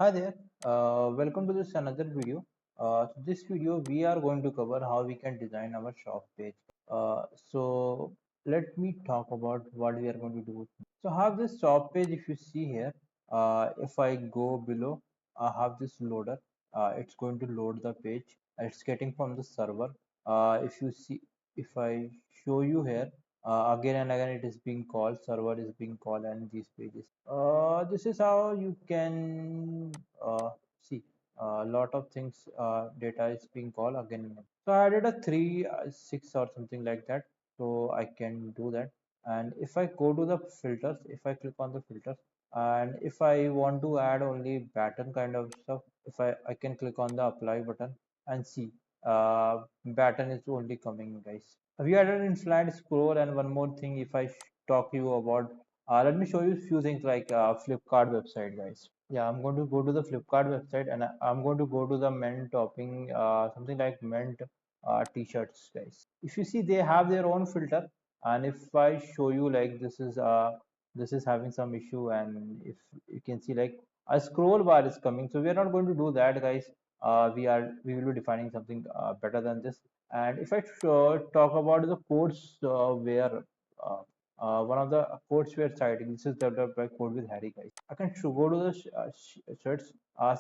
Hi there, welcome to this another video. This video we are going to cover how we can design our shop page. So let me talk about what we are going to do. So I have this shop page. If you see here, if I go below, I have this loader. It's going to load the page. It's getting from the server. If you see, if I show you here, again and again it is being called, server is being called, and these pages. This is how you can see a lot of things. Data is being called again and again. So I added a 3 6 or something like that, so I can do that. And if I go to the filters, if I click on the filters, and if I want to add only pattern kind of stuff, if I can click on the apply button and see pattern is only coming, guys. We added in flat scroll. And one more thing, if I talk you about, let me show you a few things like Flipkart website, guys. Yeah, I'm going to go to the Flipkart website, and I'm going to go to the men topping, something like men t-shirts, guys. If you see, they have their own filter. And if I show you, like, this is having some issue, and if you can see, like, a scroll bar is coming. So we are not going to do that, guys. We will be defining something better than this. And if I talk about the codes, where one of the codes we are citing, this is developed by Code with Harry, guys. I can go to the shirts,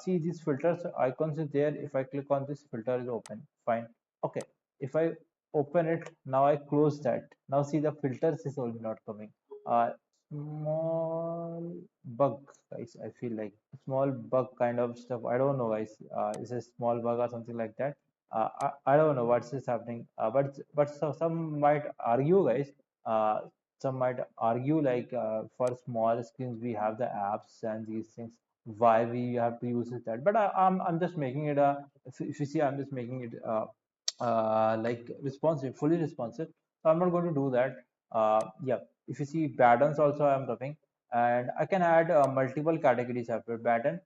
see these filters icons is there. If I click on this, filter is open. Fine. Okay. If I open it, now I close that. Now see, the filters is only not coming. Small bug, guys. I feel like small bug kind of stuff. I don't know, guys. Is a small bug or something like that. I don't know what's is happening. But some might argue, guys. Some might argue, like, for small screens we have the apps and these things. Why we have to use it that? But I'm just making it a. If you see, I'm just making it like responsive, fully responsive. So I'm not going to do that. Yeah. If you see patterns also, I'm covering, and I can add multiple categories after pattern,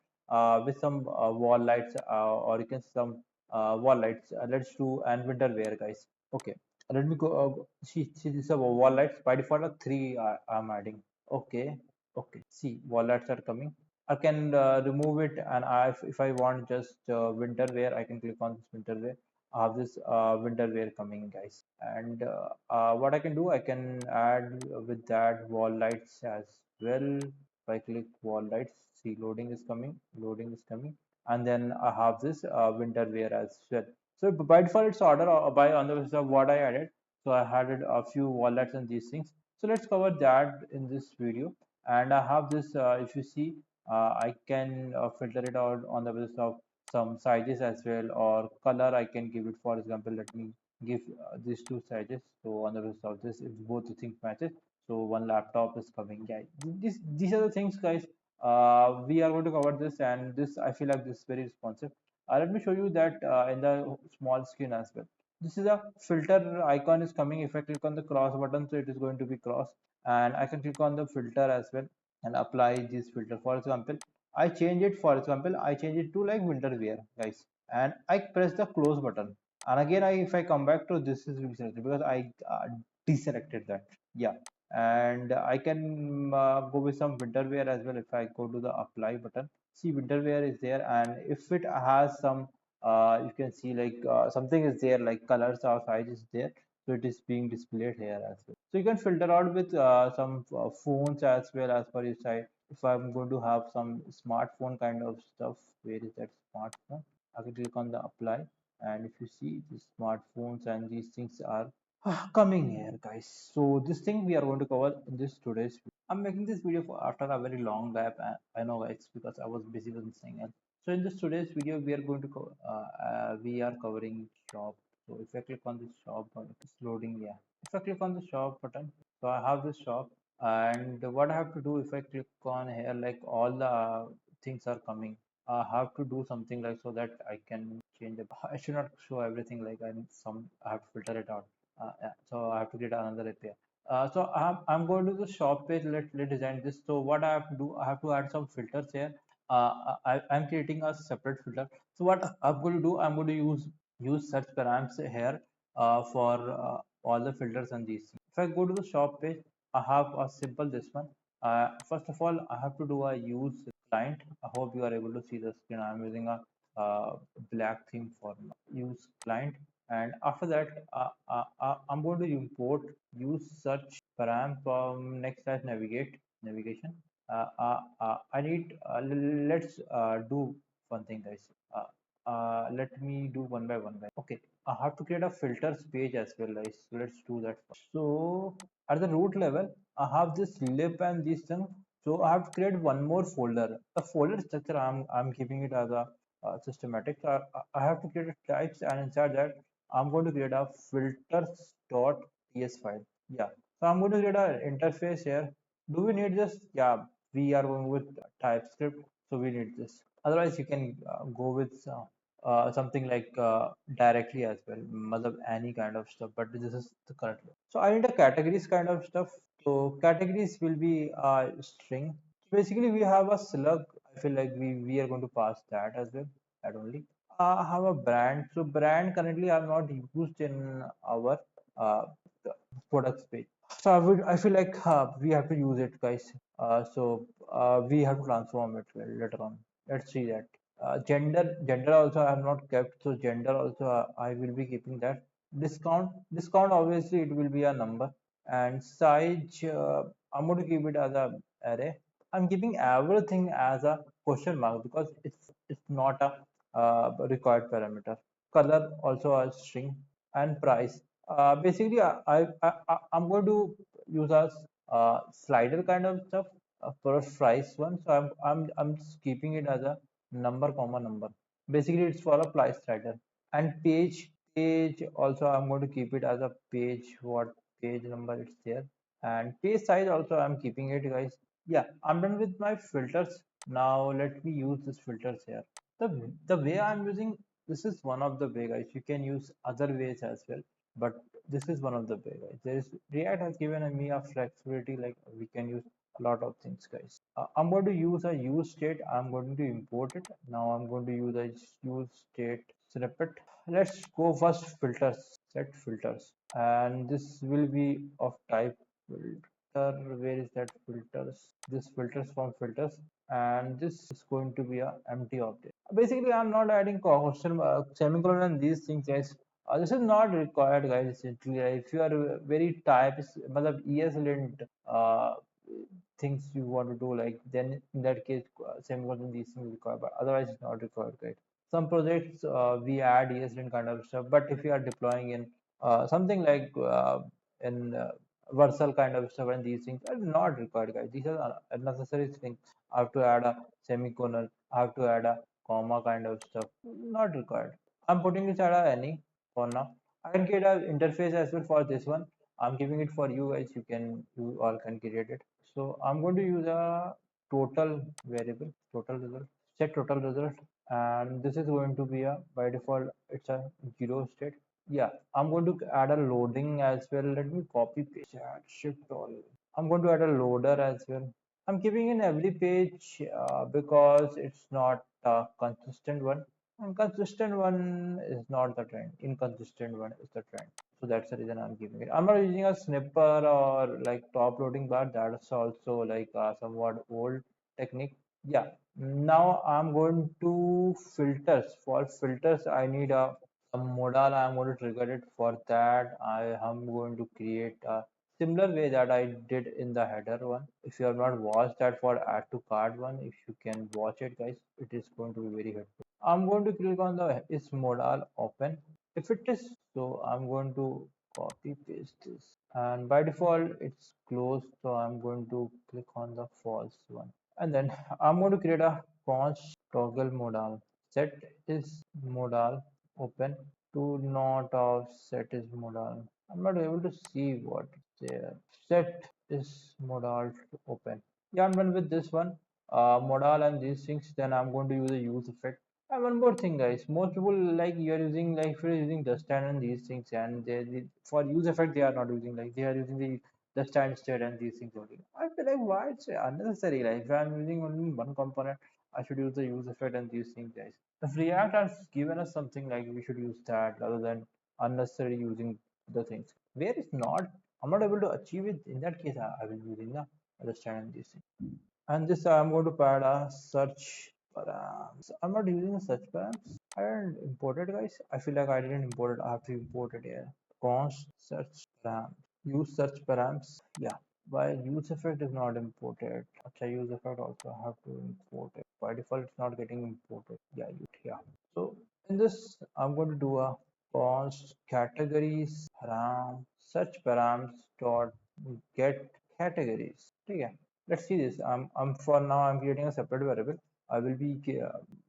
with some wall lights, or you can some wall lights. Let's do and winter wear, guys. Okay. Let me go. See this wall lights by default are three. I'm adding. Okay. Okay. See, wall lights are coming. I can remove it, and if I want just winter wear, I can click on this winter wear. I have this winter wear coming, guys. And what I can do, I can add with that wall lights as well. If I click wall lights, see, loading is coming, and then I have this winter wear as well. So by default, it's order by on the basis of what I added. So I added a few wall lights and these things. So let's cover that in this video. And I have this. If you see, I can filter it out on the basis of some sizes as well, or color. I can give it, for example, let me give these two sizes. So on the basis of this, if both the things matches, so one laptop is coming. Yeah, these are the things, guys. We are going to cover this, and this, I feel like this is very responsive. Let me show you that in the small screen as well. This is a filter icon is coming. If I click on the cross button, so it is going to be cross, and I can click on the filter as well and apply this filter. For example, I change it. For example, I change it to like winter wear, guys, and I press the close button. And again, if I come back to this is reselected because I deselected that. Yeah, and I can go with some winter wear as well. If I go to the apply button, see, winter wear is there, and if it has some, you can see, like, something is there, like colors or size is there, so it is being displayed here as well. So you can filter out with some phones as well as per your site. If I'm going to have some smartphone kind of stuff, where is that smartphone? I can click on the apply, and if you see, the smartphones and these things are coming here, guys. So this thing we are going to cover in this today's video. I'm making this video for after a very long gap. I know, guys, because I was busy with something else. So in this today's video, we are going to we are covering shop. So if I click on this shop button, it's loading. Yeah. If I click on the shop button, so I have this shop, and what I have to do, if I click on here, like, all the things are coming. I have to do something like, so that I can change it. I should not show everything, like, I have to filter it out. Yeah, so I have to get another API. So I'm going to the shop page. Let's design this. So what I have to do, I have to add some filters here. I'm creating a separate filter. So what I'm going to do, I'm going to use search params here for all the filters and these things. If I go to the shop page, I have a simple this one. First of all, I have to do a use client. I hope you are able to see the screen. I'm using a black theme for now. Use client, and after that, I'm going to import use search param from next navigate navigation. I need let's do one thing, guys. Let me do one by one, guys. Okay, I have to create a filters page as well, guys. So let's do that first. So at the root level, I have this lib and this thing. So I have to create one more folder. The folder structure I'm keeping it as a systematic. So I have to create a types, and inside that I'm going to create a filters.ts file. Yeah. So I'm going to create an interface here. Do we need this? Yeah, we are going with TypeScript, so we need this. Otherwise, you can go with something like directly as well, matlab any kind of stuff. But this is the current one. So I need a categories kind of stuff. So categories will be a string. Basically, we have a slug. I feel like we are going to pass that as well. That only. I have a brand. So brand currently are not used in our uh, products page. So I feel like we have to use it, guys. We have to transform it later on. Let's see that. Gender also I have not kept. So gender also I will be keeping that. Discount obviously it will be a number, and size I'm going to keep it as a array. I'm keeping everything as a question mark because it's not a required parameter. Color also a string, and price. Basically, I'm going to use a slider kind of stuff for a price one. So I'm just keeping it as a number comma number. Basically, it's for a price slider. And page also I'm going to keep it as a page. What page number it's there, and page size also I'm keeping it, guys. Yeah, I'm done with my filters. Now let me use this filters here. The way I'm using, this is one of the way, guys. You can use other ways as well, but this is one of the way, guys. There is React has given me a flexibility, like we can use a lot of things, guys. I'm going to use a use state. I'm going to import it. Now I'm going to use a use state snippet. Let's go first filters. Set filters, and this will be of type filter. Where is that filters? This filters from filters, and this is going to be a empty object. Basically, I'm not adding question semicolon and these things, guys. This is not required, guys. Essentially, if you are very type, matlab ESLint things you want to do, like then in that case, semicolon these things required, but otherwise it's not required, guys. Some projects we add ESLint kind of stuff, but if you are deploying in something like in Vercel kind of stuff, and these things are not required, guys. These are unnecessary things. I have to add a semicolon. I have to add a comma kind of stuff. Not required. I'm putting inside a any for now. I can create an interface as well for this one. I'm giving it for you, guys. You all can create it. So I'm going to use a total variable, total result, set total result, and this is going to be a by default it's a zero state. Yeah, I'm going to add a loading as well. Let me copy paste add shift all. I'm going to add a loader as well. I'm keeping in every page because it's not a consistent one. And consistent one is not the trend. Inconsistent one is the trend. So that's the reason I'm keeping it. I'm not using a snipper or like top loading bar. That's also like somewhat old technique. Yeah. Now I'm going to filters. For filters, I need a some modal. I'm going to trigger it. For that, I am going to create a similar way that I did in the header one. If you have not watched that for add to cart one, if you can watch it, guys, it is going to be very helpful. I'm going to click on the is modal open. If it is so, I'm going to copy paste this, and by default it's closed, so I'm going to click on the false one, and then I'm going to create a const toggle modal. Set is modal open to not of set is modal. I'm not able to see what is there. Set is modal to open. Yeah, I'm done with this one. Modal and these things. Then I'm going to use a use effect. And one more thing, guys. Most people like you're using like if you're using the stand and these things, and for use effect they are not using, like they are using the stand state and these things only. I feel like why it's unnecessary. Like if I'm using only one component, I should use the use effect and these things, guys. If React has given us something, like we should use that rather than unnecessary using the things. Where it's not, I'm not able to achieve it. In that case, I will be using the understand and these things. And this I'm going to add a search params. I'm not using search params. I didn't import it, guys. I feel like I didn't import it. I have to import it here. Const search param. Use search params. Yeah. Why use effect is not imported. Okay, use effect also have to import it. By default, it's not getting imported. Yeah, yeah. So in this, I'm going to do a const categories param search params dot get categories. Okay, let's see this. I'm for now I'm creating a separate variable. I will be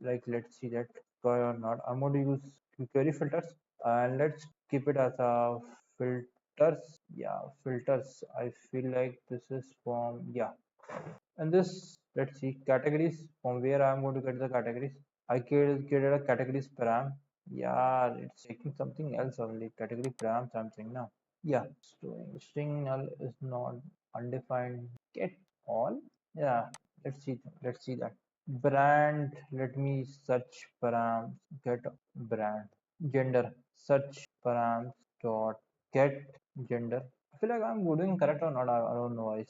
like let's see that square or not. I'm going to use query filters and let's keep it as a filters. Yeah, filters. I feel like this is from yeah. And this let's see categories from where I'm going to get the categories. I created a categories param. Yeah, it's taking something else only. Category param something now. Yeah, string null is not undefined. Get all. Yeah, let's see that. Brand, let me search params, get brand. Gender, search params dot get gender. I feel like I'm doing correct or not. I don't know.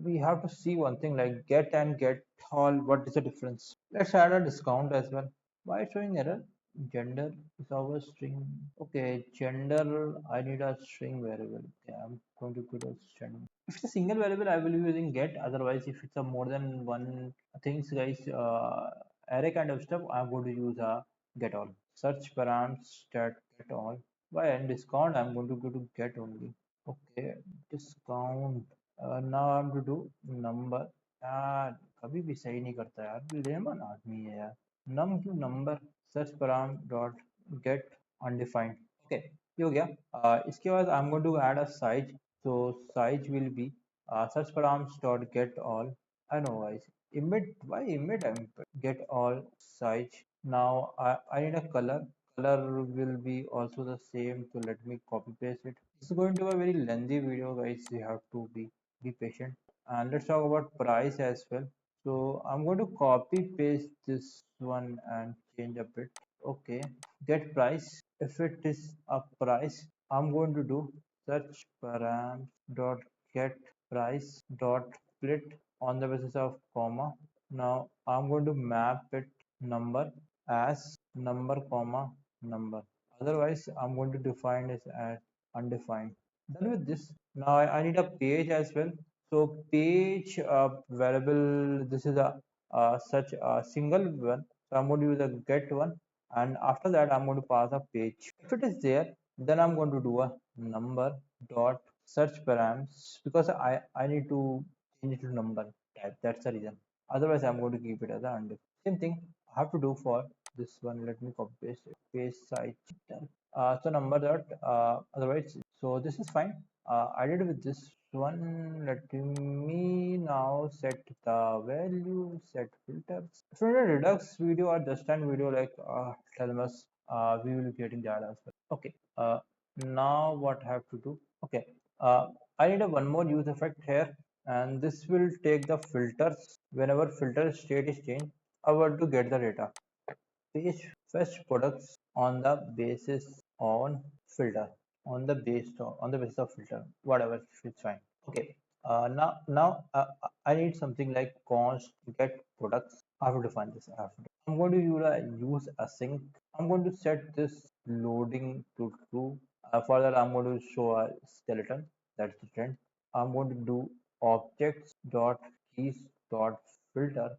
We have to see one thing like get and get all. What is the difference? Let's add a discount as well. Why showing error? Gender is our string. Okay, gender. I need a string variable. Okay, I'm going to put a string. If it's a single variable, I will be using get. Otherwise, if it's a more than one things, guys, array kind of stuff, I'm going to use a get all. Search params stat get all. Why and discount? I'm going to go to get only. Okay, discount. Now I'm to do number. यार कभी भी सही नहीं करता यार lemon आदमी है यार num to number search param dot get undefined. Okay, ये हो गया. इसके बाद I'm going to add a size. So size will be search params dot get all. I know guys. Emit why emit get all size. Now I need a color. Color will be also the same. So let me copy paste it. This is going to be a very lengthy video, guys. You have to be patient. And let's talk about price as well. So I'm going to copy paste this one and change a bit. Okay, get price. If it is a price, I'm going to do search params dot get price dot split on the basis of comma. Now I'm going to map it number as number comma number. Otherwise, I'm going to define it as undefined. Done with this. Now I need a page as well. So page variable. This is a such a single one. So I'm going to use a get one, and after that I'm going to pass a page. If it is there, then I'm going to do a number dot search params because I need to change it to number type. That's the reason. Otherwise, I'm going to keep it as a undefined. Same thing I have to do for this one. Let me copy paste it. Paste site. So number dot otherwise. So this is fine. I did with this one. Let me now set the value, set filters. If you need a Redux video or just an video, like tell us, we will be getting that as well. Okay. Now what I have to do? Okay. I need a one more use effect here, and this will take the filters. Whenever filter state is changed, I want to get the data. Page fetch products on the basis on filter on the basis of filter whatever it's fine. Okay, now I need something like const get products. I have to define this. I'm going to use async. I'm going to set this loading to true. For that I'm going to show a skeleton. That's the trend. I'm going to do objects dot keys dot filter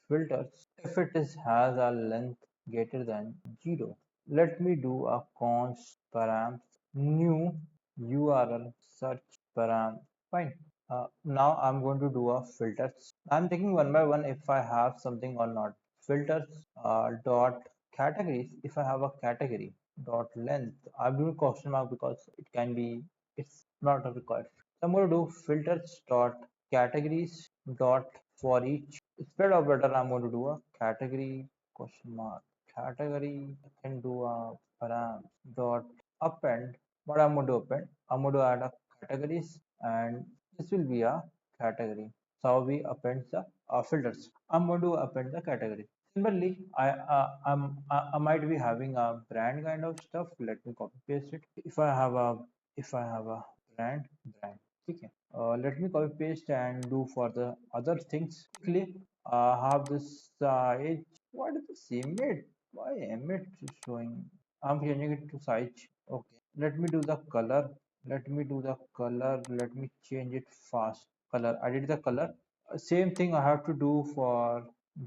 filters if it is has a length greater than 0. Let me do a const param new URL search param. Fine. Now I'm going to do a filters. I'm taking one by one if I have something or not. Filters dot categories if I have a category dot length. I'm doing question mark because it can be it's not required. So I'm going to do filters dot categories dot for each. Instead of better, I'm going to do a category question mark. Category I can do a param dot append. What I'm going to append? I'm going to add a categories and this will be a category. So we append the filters. I'm going to append the category. Similarly, I might be having a brand kind of stuff. Let me copy paste it. If I have a brand. Okay. Let me copy paste and do for the other things quickly. Have this size. What is this image? Why image is showing? I'm changing it to size. Okay. Let me do the color. Let me do the color. Let me change it fast. Color. I did the color. Same thing I have to do for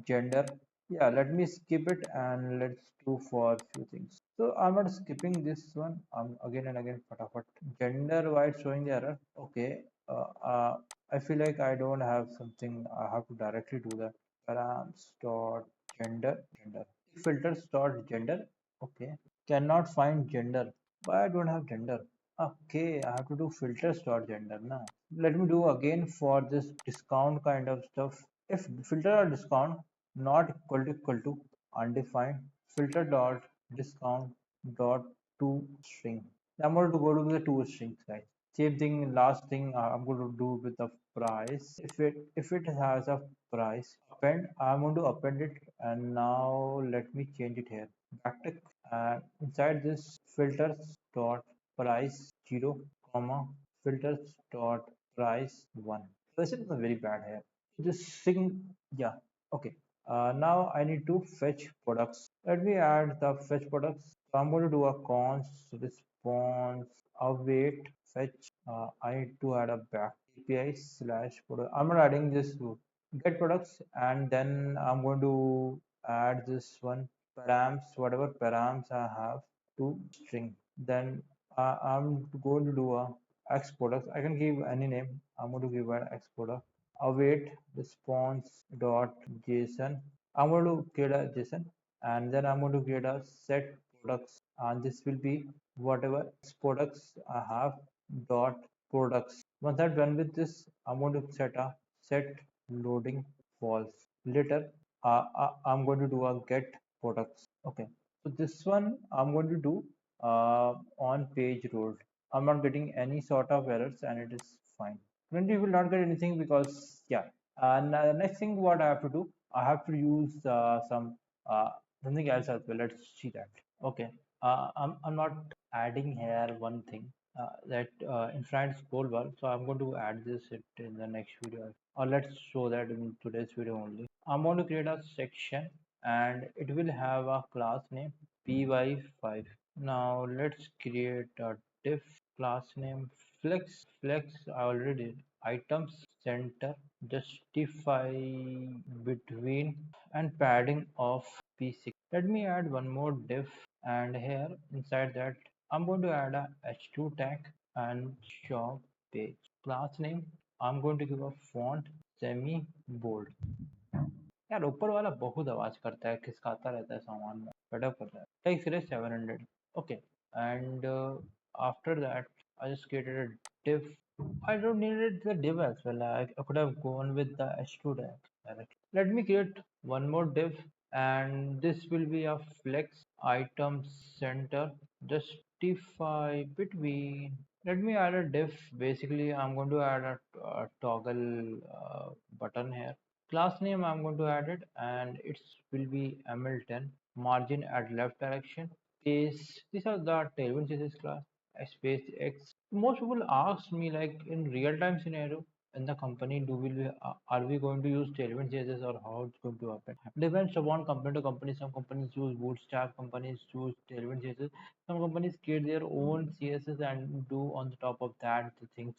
gender. Yeah, let me skip it and let's do for few things. So I'm not skipping this one. Again and again, fatafat. Gender why it's showing the error. Okay. I feel like I don't have something. I have to directly do that. Params dot gender. Filters dot gender. Okay. Cannot find gender. Why I don't have gender? Okay, I have to do filters dot gender now. Let me do again for this discount kind of stuff. If filter or discount not equal to undefined filter dot discount dot to string. I'm going to go to the two strings, guys. Same thing. Last thing I'm going to do with the price. If it has a price append, I'm going to append it, and now let me change it here. Backtick and inside this filters dot price 0 comma filters dot price 1. This is very bad here. This thing, yeah, okay. Now I need to fetch products. Let me add the fetch products. So I'm going to do a const response await fetch. I need to add a back API slash product. I'm not adding this to get products, and then I'm going to add this one params, whatever params I have to string. Then I'm going to do a X products. I can give any name. I'm going to give an X product. Await response dot JSON. I'm going to create a JSON, and then I'm going to create a set products, and this will be whatever X products I have dot products. Once I'm done with this, I'm going to set a set loading false. Later, I'm going to do a get products. Okay, so this one I'm going to do on page rolled. I'm not getting any sort of errors, and it is fine. Then you will not get anything because yeah. And next thing what I have to do, I have to use uh, something else as well. Let's see that. Okay, I'm not adding here one thing that in front scroll bar. So I'm going to add this it in the next video, or let's show that in today's video only. I'm going to create a section, and it will have a class name py5. Now let's create a diff class name flex. I already did. Items center justify between and padding of p6. Let me add one more diff, and here inside that I'm going to add a h2 tag and shop page. Class name I'm going to give a font semi bold. यार ऊपर वाला बहुत आवाज करता है, खिसकाता रहता है सामान में, फटअप करता है. Take serious 700. Okay, and after that I just created a div. I don't need the div as well. I could have gone with the h2 tag directly. Let me create one more div, and this will be a flex item center justify between. Let me add a div. Basically I'm going to add a toggle button here. Class name I'm going to add it, and it will be ml10 margin at left direction space. These are the tailwind CSS class space x. Most people ask me, like, in real time scenario in the company, are we going to use tailwind CSS, or how it's going to happen? Depends upon company to company. Some companies use bootstrap, companies use tailwind CSS, some companies create their own CSS and do on the top of that the things.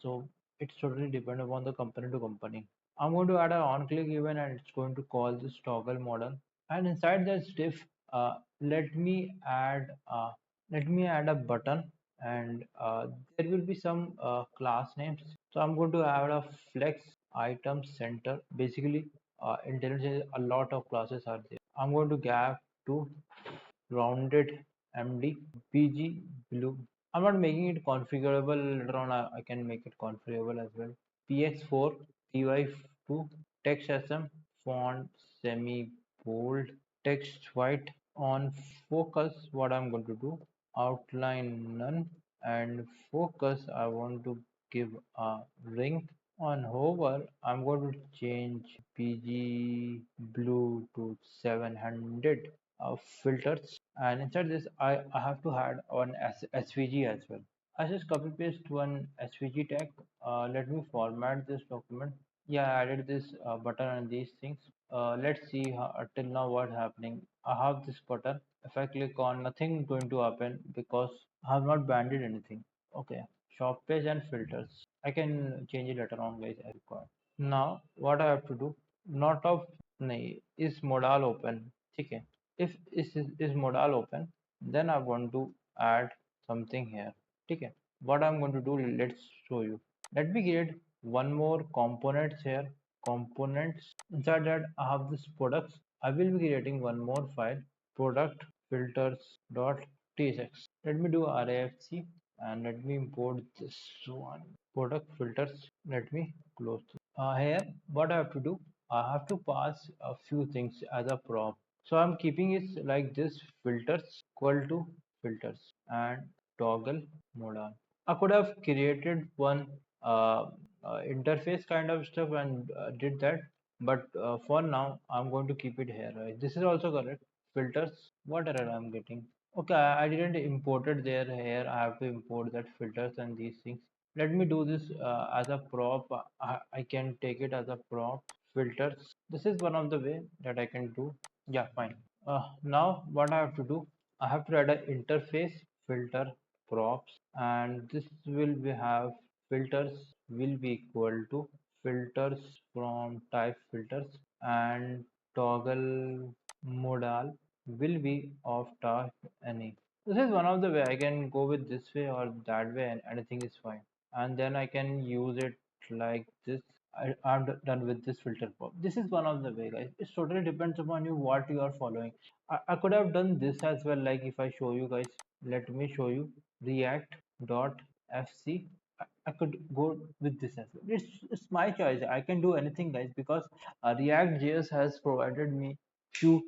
So it's totally depend upon the company to company. I'm going to add an on-click event, and it's going to call this toggle model. And inside this diff, let me add a button, and there will be some class names. So I'm going to add a flex item center. Basically, intelligence, a lot of classes are there. I'm going to gap to rounded MD PG blue. I'm not making it configurable. Later on I can make it configurable as well. PX4 PY2 text SM font semi bold text white on focus. What I'm going to do, outline none, and focus I want to give a ring. On hover I'm going to change PG blue to 700 filters, and inside this I have to add on SVG as well. I just copy paste one SVG tag. Let me format this document. Yeah, I added this button and these things. Let's see how, till now what happening. I have this button. If I click on, nothing going to happen because I have not banded anything. Okay, shop page and filters. I can change it later on, guys. I require. Now what I have to do? Not of nahi is modal open. Okay. If is modal open, then I want to add something here. Okay. What I'm going to do? Let's show you. Let me create one more components here. Components. Inside that I have this products. I will be creating one more file. Product filters dot tsx. Let me do rafc and let me import this one. Product filters. Let me close. Here, what I have to do, I have to pass a few things as a prompt. So I'm keeping it like this: filters equal to filters and toggle mode on. I could have created one uh, interface kind of stuff and did that, but for now I'm going to keep it here. Right? This is also correct. Filters. What error I'm getting? Okay, I didn't import it there. Here I have to import that filters and these things. Let me do this as a prop. I can take it as a prop. Filters. This is one of the way that I can do. Yeah, fine. Now what I have to do, I have to add an interface filter props, and this will be have filters will be equal to filters from type filters, and toggle modal will be of type any. This is one of the way I can go with this way or that way, and anything is fine. And then I can use it like this. I'm done with this filter pop. This is one of the way, guys. It totally depends upon you what you are following. I could have done this as well. Like if I show you guys, let me show you React dot fc. I could go with this as well. It's my choice. I can do anything, guys, because React JS has provided me few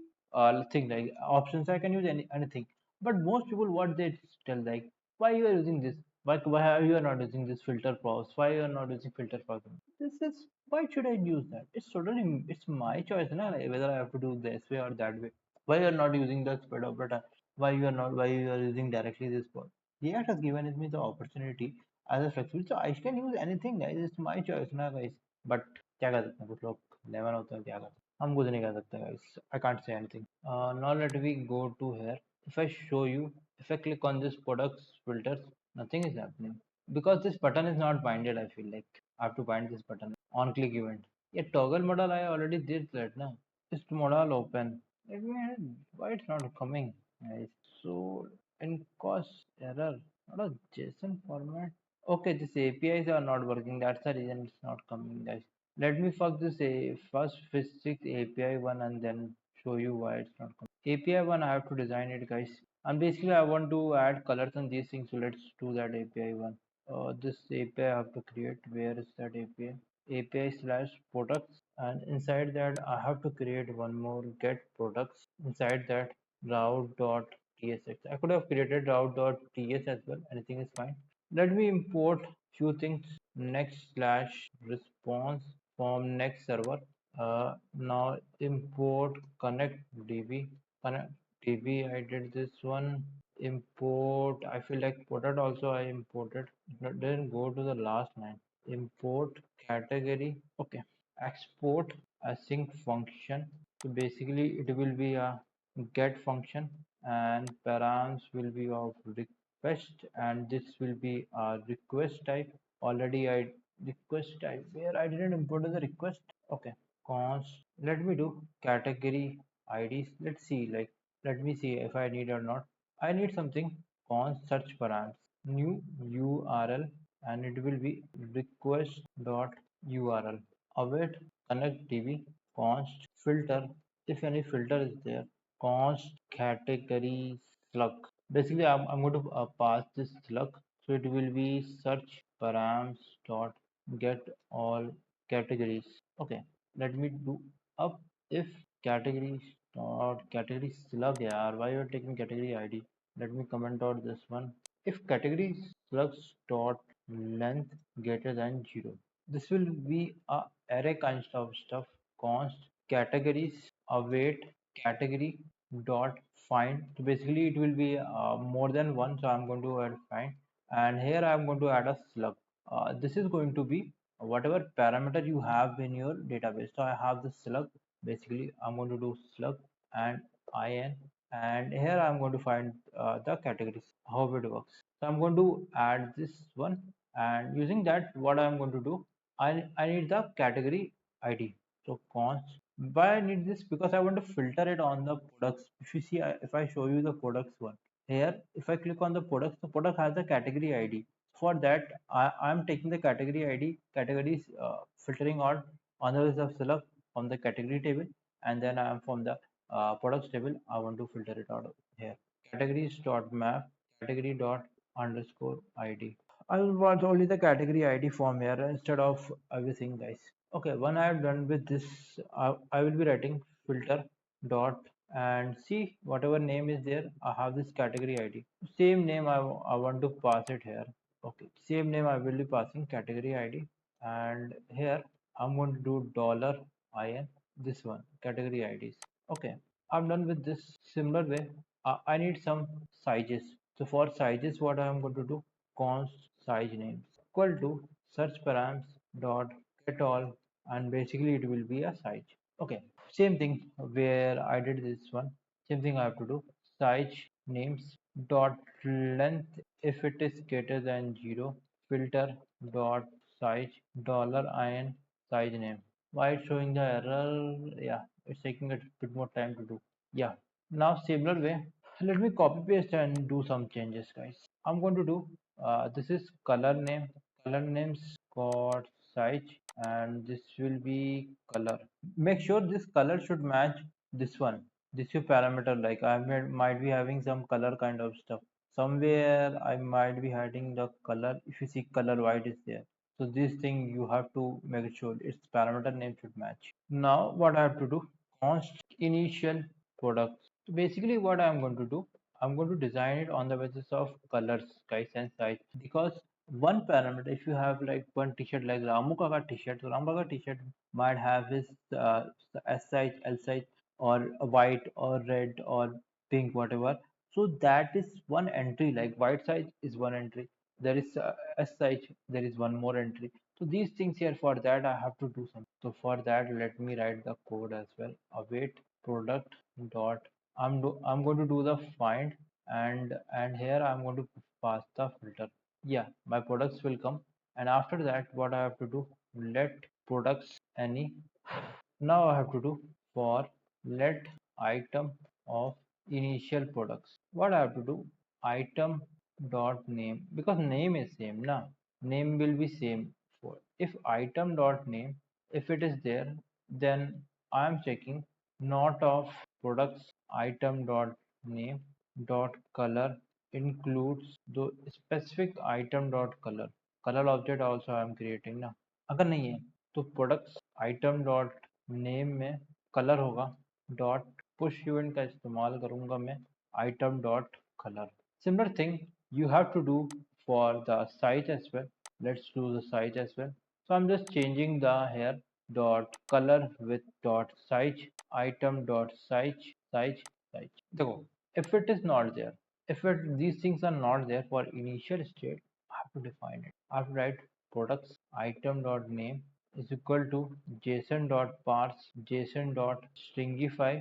thing like options. I can use anything. But most people, what they tell, like, why you are using this? Why are you are not using this filter props? Why you are not using filter props? This is why should I use that? It's my choice, na, like, whether I have to do this way or that way. Why you are not using the spread operator? Why you are using directly this part? React has given me the opportunity as a flexible, so I can use anything, guys. It's my choice, ना guys. But क्या कर सकते हैं, कुछ लोग लेवन होते हैं, क्या कर हम कुछ नहीं कर सकते, guys. I can't say anything. Now let me go to here. If I show you, if I click on this products filters, nothing is happening because this button is not binded. I feel like I have to bind this button on click event. Yeah, toggle modal I already did that, na. It's modal open. Let me why it's not coming, guys. So in cost error, not a JSON format. Okay, this APIs are not working. That's the reason it's not coming, guys. Let me fuck this a first physics API one and then show you why it's not coming. API one, I have to design it, guys. And basically, I want to add colors and these things. So let's do that API one. This API I have to create. Where is that API? API slash products, and inside that I have to create one more get products. Inside that route.tsx. I could have created route.ts as well. Anything is fine. Let me import few things. Next slash response from next server. Now import connect db. Connect db. I did this one. Import. I feel like product also I imported. Then go to the last line. Import category. Okay. Export async function. So basically it will be a get function and params will be of request, and this will be a request type. Already I request type where I didn't import the request. Okay. Const. Let me do category IDs. Let's see, like, let me see if I need or not. I need something const search params new URL, and it will be request dot URL. Await connect DB const filter. If any filter is there, const category slug. Basically, I'm going to pass this slug, so it will be search params dot get all categories. Okay, let me do up if categories dot category slug. Yeah, why you're taking category ID? Let me comment out this one. If category slugs dot length greater than 0, this will be a array kind of stuff. Const categories await category dot find. So basically it will be more than one, so I'm going to add find, and here I'm going to add a slug. This is going to be whatever parameter you have in your database. So I have the slug. Basically, I'm going to do slug and in, and here I'm going to find the categories, how it works. So I'm going to add this one, and using that, what I'm going to do, I need the category ID. So const. Why I need this? Because I want to filter it on the products. If you see, if I show you the products one here, if I click on the product has the category ID. For that, I'm taking the category ID, categories filtering out on the list of select from the category table, and then I am from the products table. I want to filter it out here. Categories dot map category dot underscore ID. I will want only the category ID form here instead of everything, guys. Okay, when I have done with this, I will be writing filter dot and see whatever name is there. I have this category ID. Same name I want to pass it here. Okay, same name I will be passing category ID, and here I'm going to do dollar in this one category IDs. Okay, I'm done with this. Similar way, I need some sizes. So for sizes, what I am going to do? Const size names equal to search params dot get all, and basically it will be a size. Okay, same thing where I did this one. Same thing I have to do. Size names dot length if it is greater than 0. Filter dot size dollar in size name. Why it's showing the error? Yeah, it's taking a bit more time to do. Yeah. Now similar way, let me copy paste and do some changes, guys. I'm going to do this is color names got size, and this will be color. Make sure this color should match this one, this your parameter. Like might be having some color kind of stuff somewhere. I might be hiding the color. If you see color white is there, so this thing you have to make sure its parameter name should match. Now what I have to do, const initial products. So basically what I'm going to do, I'm going to design it on the basis of colors, guys, and size. Because one parameter, if you have like one t-shirt like Ramu Kaka t-shirt, so Ramu Kaka t-shirt might have his S size, L size, or a white or red or pink, whatever. So that is one entry. Like white size is one entry. There is S size, there is one more entry. So these things here, for that I have to do something. So for that, let me write the code as well. Await product dot. I'm going to do the find, and here I'm going to pass the filter. Yeah, my products will come, and after that, what I have to do? Let products any. Now I have to do for let item of initial products. What I have to do? Item dot name, because name is same now. Name will be same. For if item dot name, if it is there, then I am checking not of products item dot name dot color includes the specific item dot color. Color object also I am creating ना. अगर नहीं है तो products item dot name में colour होगा, dot push event का इस्तेमाल करूंगा मैं, item dot colour. Similar thing you have to do for the size as well. Let's do the size as well. So I'm just changing the here dot color with dot size item dot size. देखो, if it is not there, if these things are not there for initial state, I have to define it. I have to write products item dot name is equal to json dot parse json dot stringify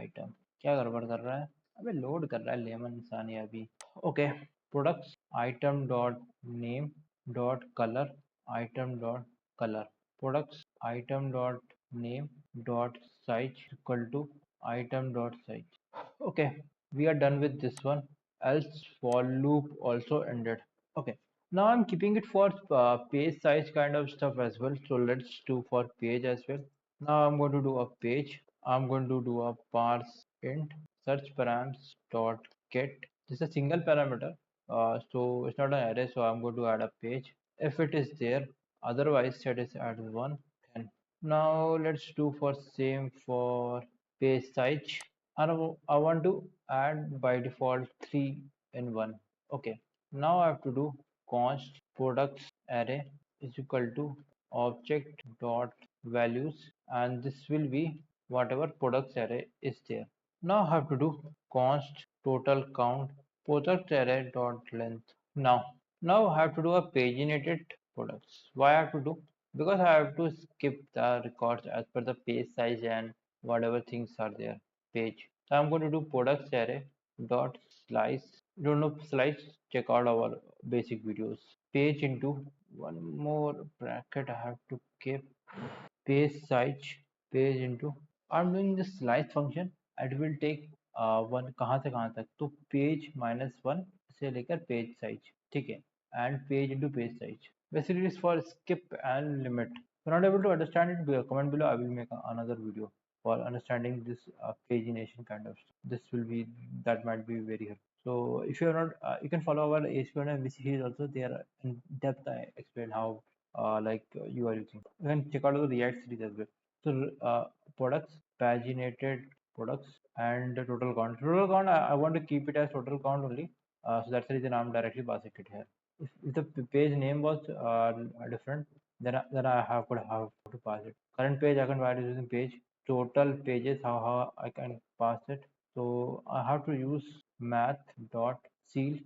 item. क्या गड़बड़ कर रहा है? अबे load कर रहा है lemon इंसान ये अभी. Okay, products item dot name dot color item dot color. Products item dot name dot size equal to item dot size. Okay, we are done with this one. Else for loop also ended. Okay, now I'm keeping it for page size kind of stuff as well. So let's do for page as well. Now I'm going to do a page. I'm going to do a parse int search params dot get. This is a single parameter, so it's not an array. So I'm going to add a page if it is there. Otherwise, set is at 1. 10. Now let's do for same for page size. And I want to add by default 3 in 1. Okay. Now I have to do const products array is equal to object dot values, and this will be whatever products array is there. Now I have to do const total count product array dot length. Now Now I have to do a paginated products. Why I have to do? Because I have to skip the records as per the page size and whatever things are there. Page. So I'm going to do products array dot slice. You don't know slice? Check out our basic videos. Page into one more bracket I have to keep. Page size page into I'm doing this slice function. It will take one कहाँ से कहाँ तक तो page -1 से लेकर page size ठीक है and page into page size basically it is for skip and limit. If you're not able to understand it comment below. I will make another video for understanding this pagination kind of stuff. This will be that might be very helpful. So if you're not you can follow our ASP.NET and VC also. There in depth I explain how you are using. You can check out the React series as well. So products, paginated products, and the total count. Total count, I want to keep it as total count only. So that's the reason I'm directly passing it here. If the page name was different, then I have could have to pass it. Current page I can write using page. Total pages, how I can pass it. So I have to use math dot seal.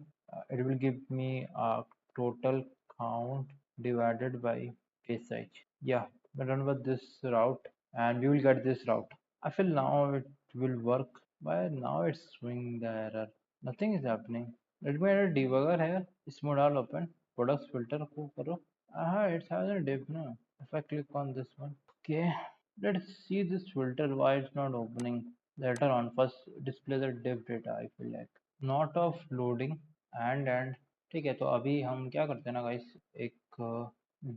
It will give me a total count divided by page size. Yeah, we're done with this route and we will get this route. I feel now it will work. But now it's showing the error. Nothing is happening. Let me add a debugger here. This modal open. Products filter को करो. Ah, it has a div now. If I click on this one. Okay. Let's see this filter why it's not opening. Later on, first display the div data. I feel like not of loading and ठीक है तो अभी हम क्या करते हैं ना guys एक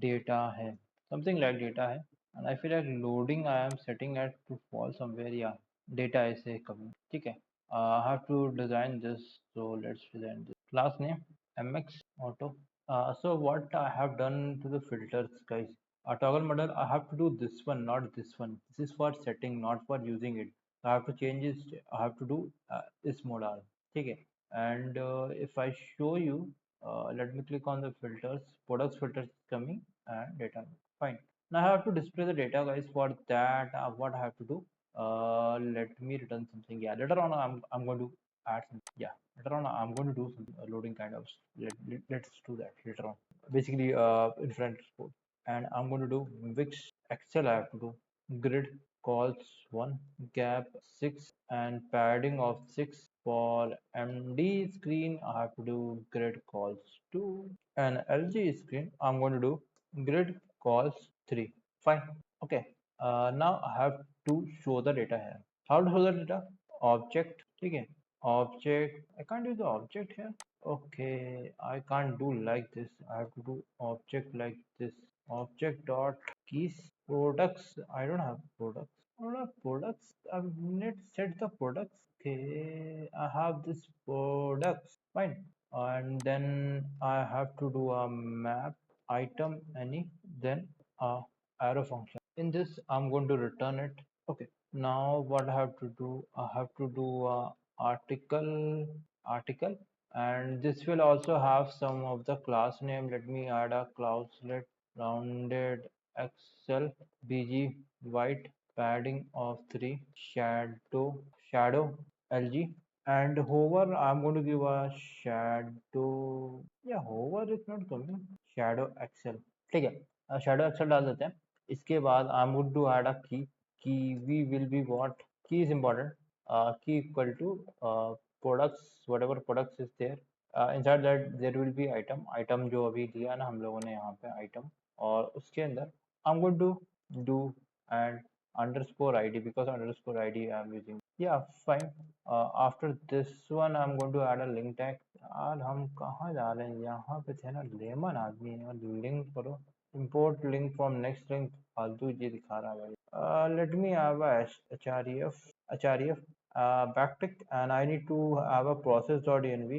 डेटा है something like डेटा है and I feel like loading I am setting at to fall somewhere. Yeah, data ऐसे कभी ठीक है. I have to design this, so let's design this. Class name mx auto. So what I have done to the filters guys, a toggle model I have to do this one, not this one. This is for setting, not for using it. I have to change this. I have to do this modal ठीक है. And if I show you let me click on the filters. Products filters is coming and data. Fine. Now I have to display the data, guys. For that, what I have to do? Let me return something. Yeah, later on I'm going to add some. Yeah, later on I'm going to do some loading kind of. Let's do that later on. Basically, in front code, and I'm going to do which Excel I have to do. Grid calls 1, gap 6, and padding of 6. For MD screen, I have to do grid calls 2, and LG screen, I'm going to do grid calls 3. Fine. Okay. Now I have to show the data here. How to show the data? Object. Okay. Object. I can't use the object here. Okay. I can't do like this. I have to do object like this. Object dot keys products. I don't have products. I don't have products. Let's set the products. Okay. I have this products. Fine. And then I have to do a map item any then a arrow function. In this I'm going to return it. Okay, now what I have to do, I have to do a article and this will also have some of the class name. Let me add a classlet rounded xl bg white padding of 3 shadow lg and hover I'm going to give a shadow. Yeah, hover is not coming. Shadow xl ठीक है. Shadow xl डाल देते हैं. इसके बाद I'm going to add a key we will be what key is important. Key equal to products whatever products is there. Inside that there will be item जो अभी दिया ना हम लोगों ने यहाँ पे item और उसके अंदर I'm going to do and underscore id because underscore id I'm using. Yeah, fine. After this one I'm going to add a link tag. यार हम कहाँ जा रहे हैं, यहाँ पे थे ना लेमन आदमी है और लिंक करो import link from next link फालतू ये दिखा रहा है भाई. Let me have a href backtick and I need to have a process.env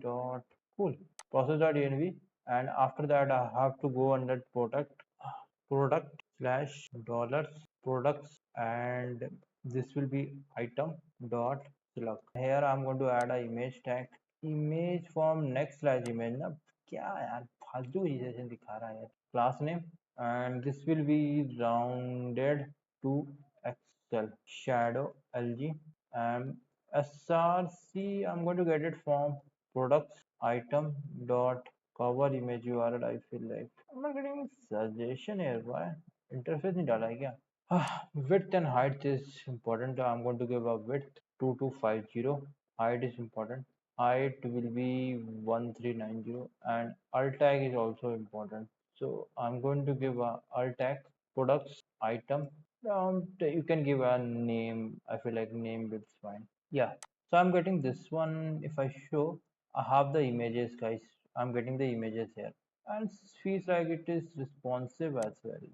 dot cool process.env and after that I have to go under product slash dollars products and this will be item dot select. Here I'm going to add a image tag image from next slash image ना क्या यार फालतू चीजें दिखा रहा है. Class name and this will be rounded to excel shadow lg and src I'm going to get it from products item dot cover image URL. I feel like I'm not getting suggestion here. Why? Interface नहीं डाला है क्या? Width and height is important. I'm going to give a width 2250. Height is important. Height will be 1390 and alt tag is also important. So I'm going to give a alt tag products item. You can give a name. I feel like name is fine. Yeah. So I'm getting this one. If I show, I have the images, guys. I'm getting the images here. And feels like it is responsive as well.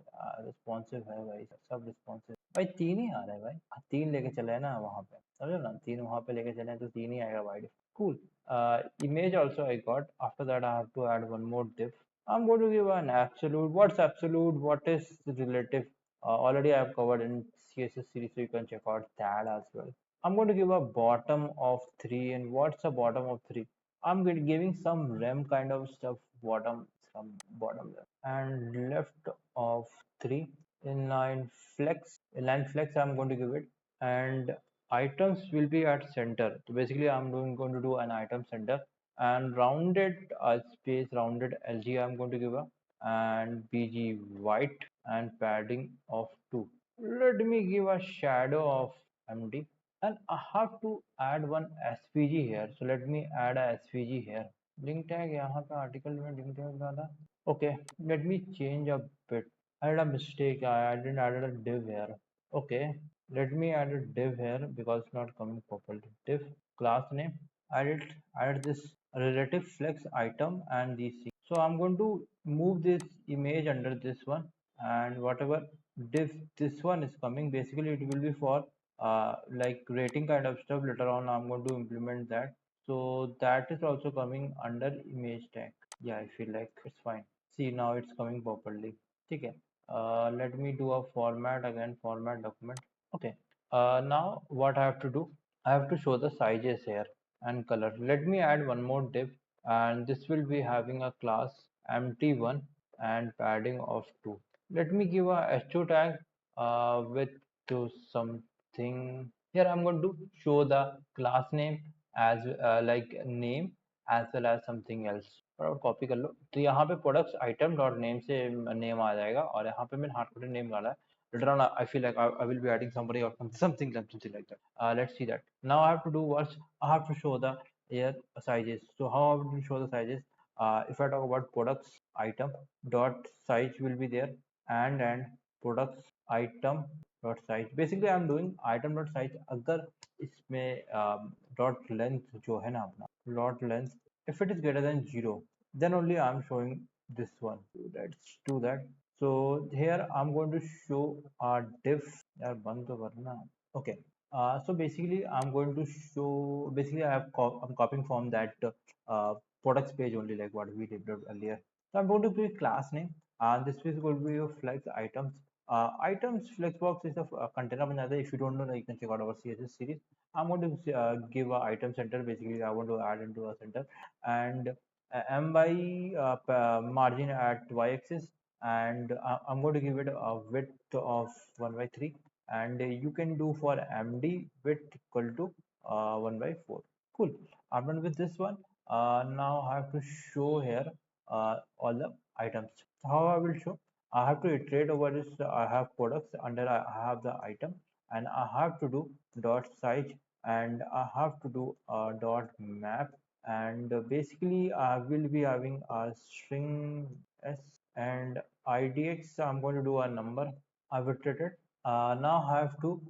Responsive है भाई सब responsive भाई तीन ही आ रहा है भाई तीन लेके चले हैं ना वहाँ पे समझो ना तीन वहाँ पे लेके चले हैं तो तीन ही आएगा भाई cool image also I got after that I have to add one more div I'm going to give an absolute what is relative already I have covered in CSS series so you can check out that as well I'm going to give a bottom of 3 and what's a bottom of 3 I'm giving some rem kind of stuff bottom some bottom left and left of 3 inline flex I'm going to give it and items will be at center so basically going to do an item center and rounded space rounded lg I'm going to give a and bg white and padding of 2 let me give a shadow of md and I have to add one svg here so let me add a svg here link tag यहाँ पे article में link tag डाला okay let me change a bit I had a mistake I didn't add a div here okay let me add a div here because it's not coming properly div class name added this relative flex item and these things. So I'm going to move this image under this one and whatever div this one is coming basically it will be for like rating kind of stuff later on I'm going to implement that so that is also coming under image tag yeah I feel like it's fine see now it's coming properly okay let me do a format again format document okay now what I have to do I have to show the sizes here and color let me add one more div and this will be having a class empty1 and padding of 2 let me give a h2 tag with to something here I'm going to show the class name as like name as well as something else और copy कर लो तो यहाँ पे products item dot name से name आ जाएगा और यहाँ पे मैंने हार्ड कोडेड नेम डाला है later on I feel like I will be adding somebody or something like that let's see that now I have to do what I have to show the here sizes so how I will show the sizes if I talk about products item dot size will be there and products item dot size basically I'm doing item dot size अगर इसमें dot length जो है ना अपना dot length if it is greater than 0 then only I'm showing this one so let's do that so here I'm going to show a div यार बंद तो करना okay so basically I'm going to show basically I'm copying from that products page only like what we did earlier so I'm going to create class name and this is going to be your flex items items flexbox is a container बन जाता है if you don't know like you can check out our CSS series I'm going to give a item center basically I want to add into a center and m by margin at y-axis and I'm going to give it a width of 1 by 3 and you can do for md width equal to 1 by 4 cool I'm done with this one now I have to show here all the items how I will show I have to iterate over this I have products under I have the item and I have to do dot size and I have to do a dot map and basically I will be having a string s and idx I'm going to do a number I've iterated now I have to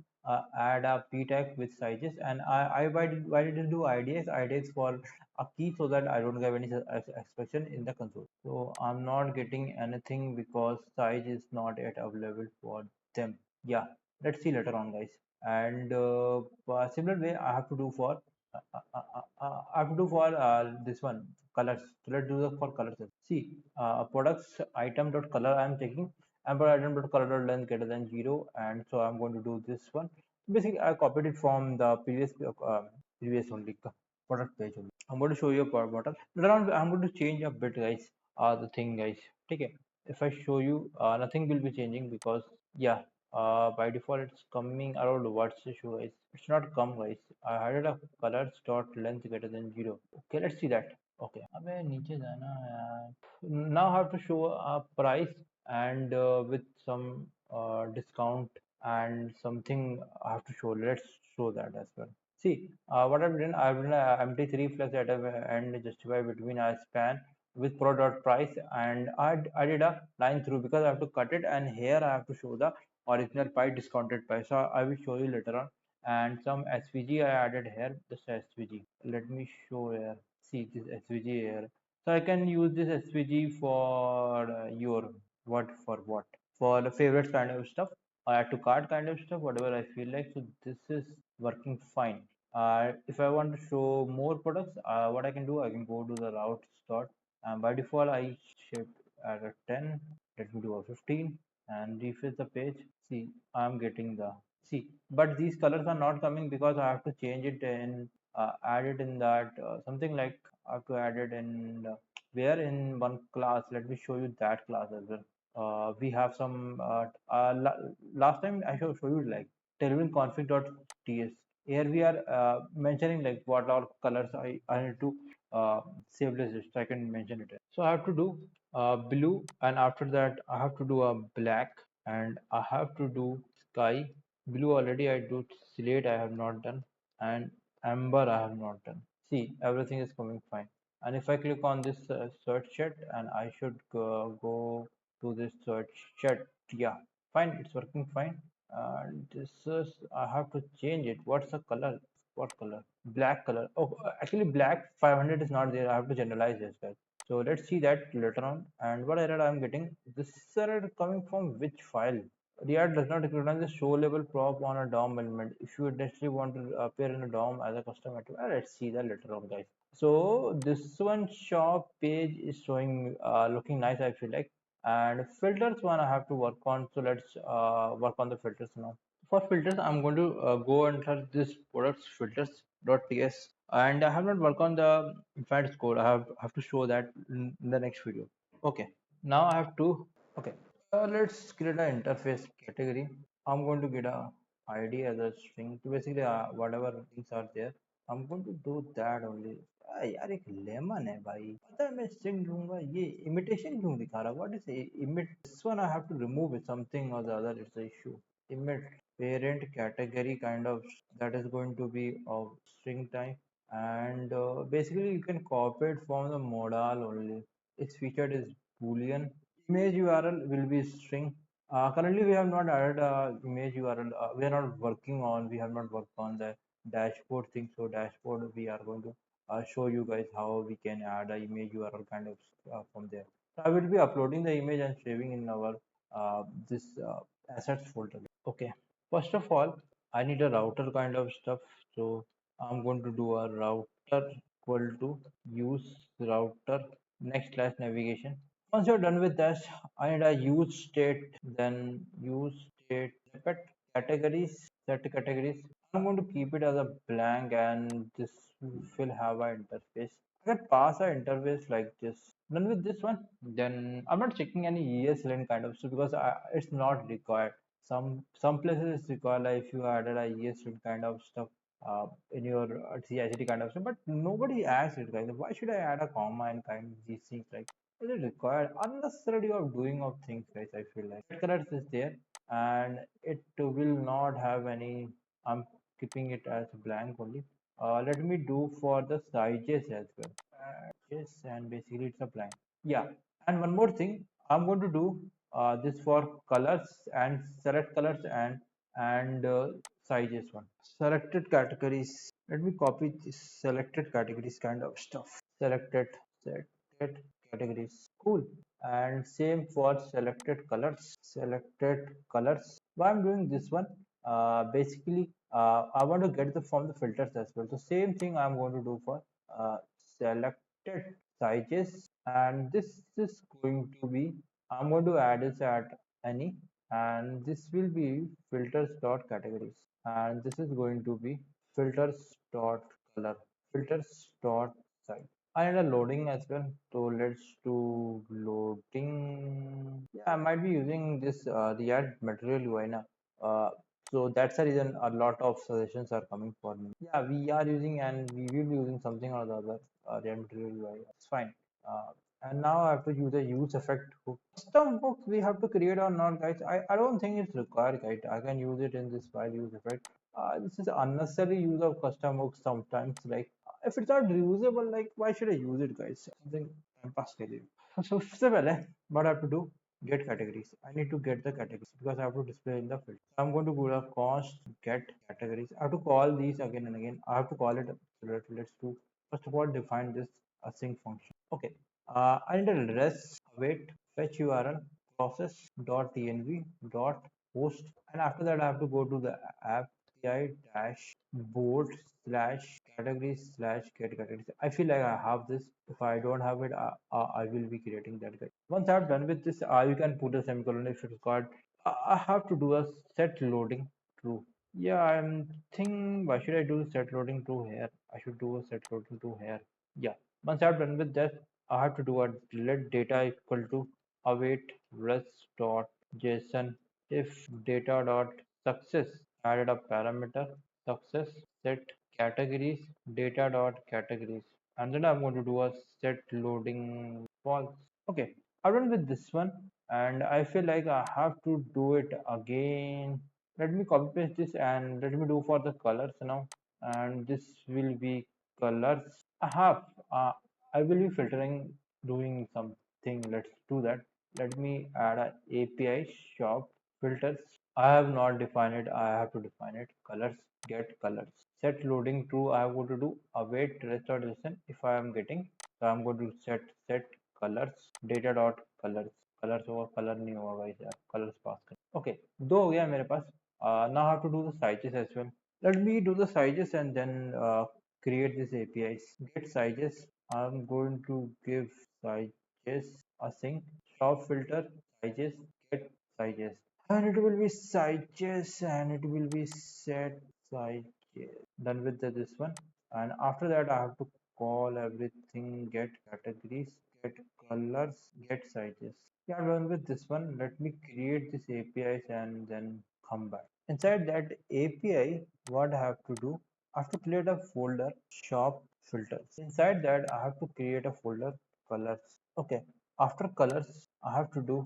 add a p tag with sizes and why did I do idx for a key so that I don't have any expression in the console so I'm not getting anything because size is not yet available for them yeah let's see later on guys and similar way I have to do for I have to do for this one colors so let's do the for colors see products item dot color I'm taking and for item dot color dot length greater than 0 and so I'm going to do this one basically I copied it from the previous only product page only I'm going to show you a power button later on I'm going to change a bit guys the thing guys okay if I show you nothing will be changing because yeah By default it's coming. I don't know what's the issue, guys. It's not come, guys. I added a colors dot length greater than 0. Okay, let's see that. Okay, अबे नीचे जाना है यार. Now I have to show a price and with some discount and something I have to show. Let's show that as well. See, what I've done a empty 3 plus at and justify between a span with pro dot price, and I did a line through because I have to cut it, and here I have to show the original price discounted price. So I will show you later on. And some SVG I added here, this SVG. Let me show here. See this SVG here. So I can use this SVG for your what for the favorites kind of stuff, add to cart kind of stuff, whatever I feel like. So this is working fine. If I want to show more products, what I can do, I can go to the routes dot, and by default I ship at a 10. Let me do a 15 and refresh the page. See, I'm getting the see, but these colors are not coming because I have to change it in add it in that something like I have to add it in where in one class. Let me show you that class as well. We have some last time I show you like tailwind config.ts. Here we are mentioning like what all colors I need to save this list. I can mention it. So I have to do blue, and after that I have to do a black, and I have to do sky blue. Already I do slate, I have not done, and amber I have not done. See, everything is coming fine. And if I click on this search chat, and I should go to this search chat, yeah, fine, it's working fine. This is, I have to change it. What's the color? What color? Black color. Oh, actually black 500 is not there. I have to generalize this, guys. So let's see that later on. And what error I'm getting? This error coming from which file? React does not recognize the show level prop on a DOM element. If you actually want to appear in a DOM as a custom item, let's see that later on, guys. So this one shop page is showing looking nice, I feel like. And filters one I have to work on. So let's work on the filters now. For filters, I'm going to go under this products filters.ts, and I have not worked on the advanced code. I have to show that in the next video. Okay, now I have to. Okay, let's create an interface category. I'm going to get a ID as a string. So basically, whatever things are there, I'm going to do that only. यार एक lemon है भाई, पता है मैं string दूंगा, ये imitation क्यों दिखा रहा? What is imit? This one I have to remove it, something or the other. It's the issue. Emit parent category kind of, that is going to be of string type, and basically you can copy it from the modal only. Its featured is boolean. Image URL will be string. Currently we have not added image URL. We are not working on, we have not worked on the dashboard thing. So dashboard we are going to show you guys how we can add a image URL kind of from there. So I will be uploading the image and saving in our this assets folder. Okay, first of all, I need a router kind of stuff. So I'm going to do a router equal to use router next slash navigation. Once you're done with that, I need a use state, then use state set categories. I'm going to keep it as a blank, and this will have an interface. I can pass an interface like this. Done with this one, then I'm not checking any ESLint kind of stuff because it's not required. Some places it's required, like if you added a ESLint kind of stuff in your CICD kind of stuff, but nobody asks it, guys. Why should I add a comma and kind of these things? Like, is it required? Unnecessary of doing of things, guys. I feel like red colors is there, and it will not have any. I'm keeping it as blank only. Let me do for the sizes as well. Yes, and basically it's a blank. Yeah, and one more thing, I'm going to do this for colors and select colors and sizes one. Selected categories. Let me copy this selected categories kind of stuff. Selected categories. Cool. And same for selected colors. Selected colors. Why I'm doing this one? Basically, I want to get the from the filters as well. So same thing I'm going to do for uh, selected sizes, and this is going to be, I'm going to add this at any, and this will be filters dot categories, and this is going to be filters dot color, filters dot size. I need a loading as well, so let's do loading. Yeah, I might be using this React material UI now. Uh, so that's the reason a lot of suggestions are coming for me. Yeah, we are using and we will be using something or the other. React Material UI. It's fine. Uh, and now I have to use a use effect hook. Custom hooks we have to create or not, guys. I don't think it's required, guys. I can use it in this file use effect. This is unnecessary use of custom hooks sometimes. Like if it's not reusable, like why should I use it, guys? Something time pass के लिए. So सबसे पहले what I have to do? Get categories. I need to get the categories because I have to display in the field. So I'm going to go to const get categories. I have to call these again and again. I have to call it. Let's do first of all define this async function. Okay. I need a res await fetch URL process dot env dot host, and after that I have to go to the app API dash board slash categories slash get categories. I feel like I have this. If I don't have it, I will be creating that. Once I've done with this, you can put a semicolon if it's got. I have to do a set loading true. Yeah, I'm thinking why should I do set loading true here? I should do a set loading true here. Yeah. Once I've done with that, I have to do a let data equal to await res dot json if data dot success added a parameter success set categories data dot categories, and then I'm going to do a set loading false. Okay, I've done with this one, and I feel like I have to do it again. Let me copy paste this and let me do for the colors now, and this will be colors. I have I will be filtering doing something. Let's do that. Let me add a API shop filters. I have not defined it. I have to define it. Colors, get colors. Set loading true. I am going to do await rest dot listen if I am getting. So I'm going to set colors data dot colors. Colors over color नहीं होगा भाई यार. Colors pass कर. Okay, दो हो गया मेरे पास. Now I have to do the sizes as well. Let me do the sizes and then create this APIs. Get sizes. I'm going to give sizes async shop filter sizes get sizes, and it will be sizes and it will be set sizes. Done with this one, and after that I have to call everything get categories get colors get sizes. Yeah, done with this one. Let me create this APIs and then come back. Inside that API, what I have to do, I have to create a folder shop filters. Inside that I have to create a folder colors. Okay, after colors I have to do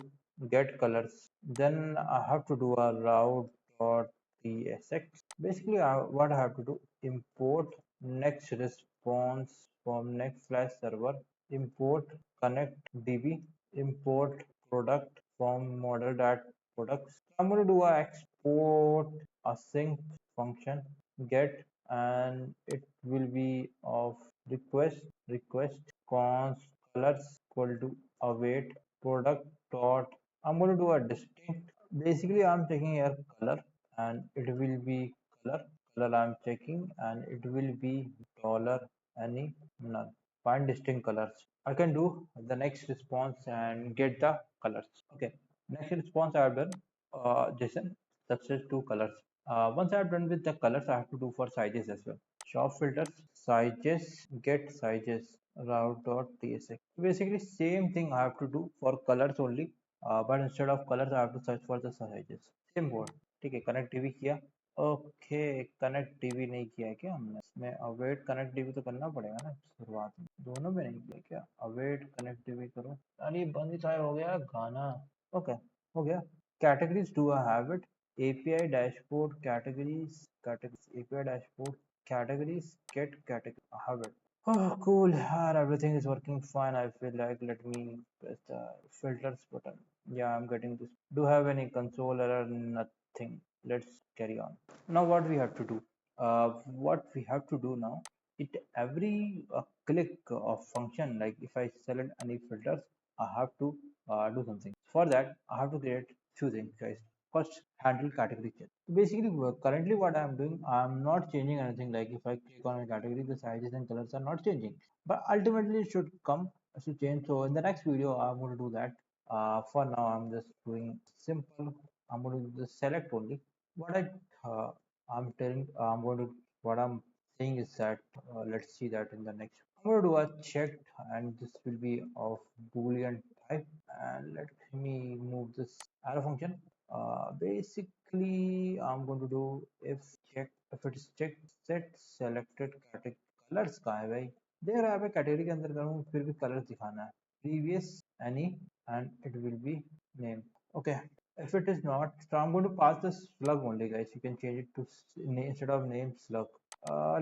get colors, then I have to do a route dot tsx. Basically what I have to do, import next response from next slash server, import connect db, import product from model dot products. I'm going to do a export async function get, and it will be of request const colors equal to await product dot. I'm going to do a distinct. Basically I'm taking here color, and it will be color I'm checking, and it will be dollar any none. Find distinct colors. I can do the next response and get the colors. Okay, next response I have done JSON success to colors. Once I have done with the colors, I have to do for sizes as well. Shop filters sizes get sizes route dot tsx. Basically same thing I have to do for colors only, but instead of colors I have to search for the sizes. Same code. ठीक है, connect TV किया. Okay, connect TV नहीं किया है क्या हमने इसमें? Await connect TV तो करना पड़ेगा ना शुरुआत में. दोनों में नहीं किया क्या? अवेट कनेक्ट टीवी करो. अरे बंद ही हो गया गाना. ओके, हो गया. Categories, do I have it? API dashboard categories API dashboard categories get category. I have it. Oh, cool. Everything is working fine. I feel like let me press the filters button. Yeah, I'm getting this. Do I have any console error? Nothing. Let's carry on. Now, what we have to do? What we have to do now? It every click of function. Like if I select any filters, I have to do something. For that, I have to create few things, guys. First, handle category change. Basically, currently what I'm doing, I'm not changing anything. Like if I click on a category, the sizes and colors are not changing. But ultimately, it should come to change. So in the next video, I'm going to do that. For now, I'm just doing simple. I'm going to just select only. What I'm telling, I'm going to what I'm saying is that let's see that in the next. I'm going to do a check, and this will be of Boolean type. And let me move this arrow function. Basic basically I'm going to do if check if it is checked set selected category colors का है भाई देख रहा है category के अंदर करूँ फिर भी कलर दिखाना है previous any and it will be name okay if it is not so I'm going to pass the slug only guys you can change it to instead of name slug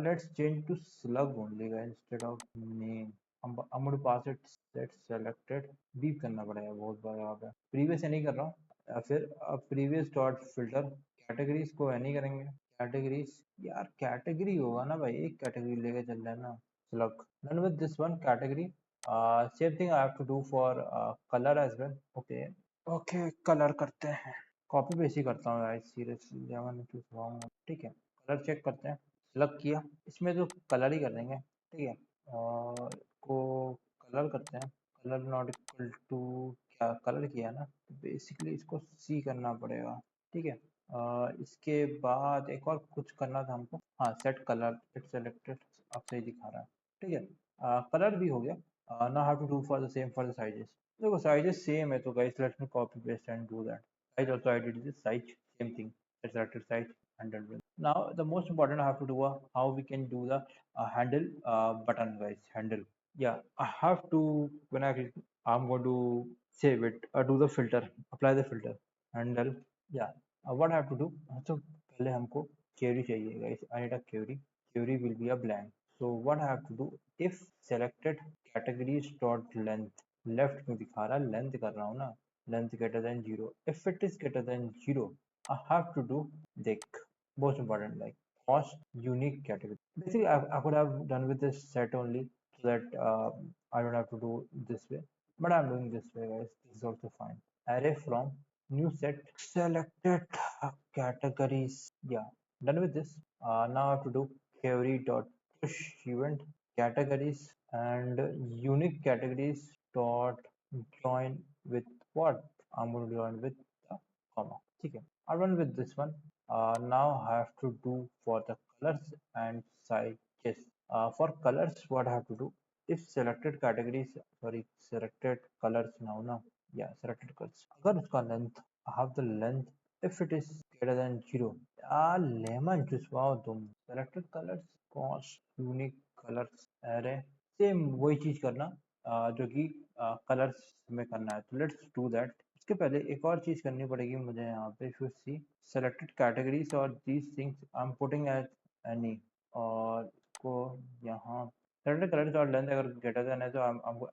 let's change to slug only guys instead of name I'm going to pass it set selected beep करना पड़ेगा बहुत बार यहाँ पे previous नहीं कर रहा हूँ या फिर प्रीवियस डॉट फिल्टर कैटेगरीज को है नहीं करेंगे कैटेगरीज यार कैटेगरी होगा ना भाई एक कैटेगरी लेके चल रहा है ना luck none with this one category same thing I have to do for colour as well okay okay colour करते हैं कॉपी पेस्ट ही करता हूँ यार सीरियसली ठीक है कलर चेक करते हैं सेलेक्ट किया इसमें तो कलर ही कर देंगे ठीक है और को कलर करते हैं कलर नॉट इक्वल टू क्या कलर किया ना तो बेसिकली इसको सी करना पड़ेगा ठीक है इसके बाद एक और कुछ करना था हमको हाँ सेट कलर इट सेलेक्टेड अब सही दिखा रहा है ठीक है कलर भी हो गया now have to do for the same for the sizes देखो साइजेस सेम है तो guys let me copy paste and do that size also I did this size same thing I selected size handle with now the most important I have to do how we can do the handle button guys handle yeah I have to when I click I'm going to save it do the filter apply the filter handle yeah what I have to do तो पहले हमको query चाहिए guys I need a query will be a blank so what I have to do if selected categories dot length left में दिखा रहा है length कर रहा हूँ ना length greater than 0 if it is greater than 0 I have to do देख most important like cost unique category basically I could have done with this set only so that I don't have to do this way but I'm doing this way guys this is also fine array from new set selected categories yeah done with this now I have to do query dot push event categories and unique categories dot join with what I'm going to join with the comma okay I'll run with this one now I have to do for the colors and sizes for colors what I have to do if selected categories sorry selected colors now yeah selected colors अगर उसका length I have the length if it is greater than 0 lemon चुसवाओ तुम selected colors cost unique colors array same वही चीज करना जो कि colours में करना है तो लेट्स डू दैट इसके पहले एक और चीज करनी पड़ेगी मुझे यहाँ पे फिर सी selected categories और these things I'm putting as any और इसको यहाँ selected colors और length अगर greater than है तो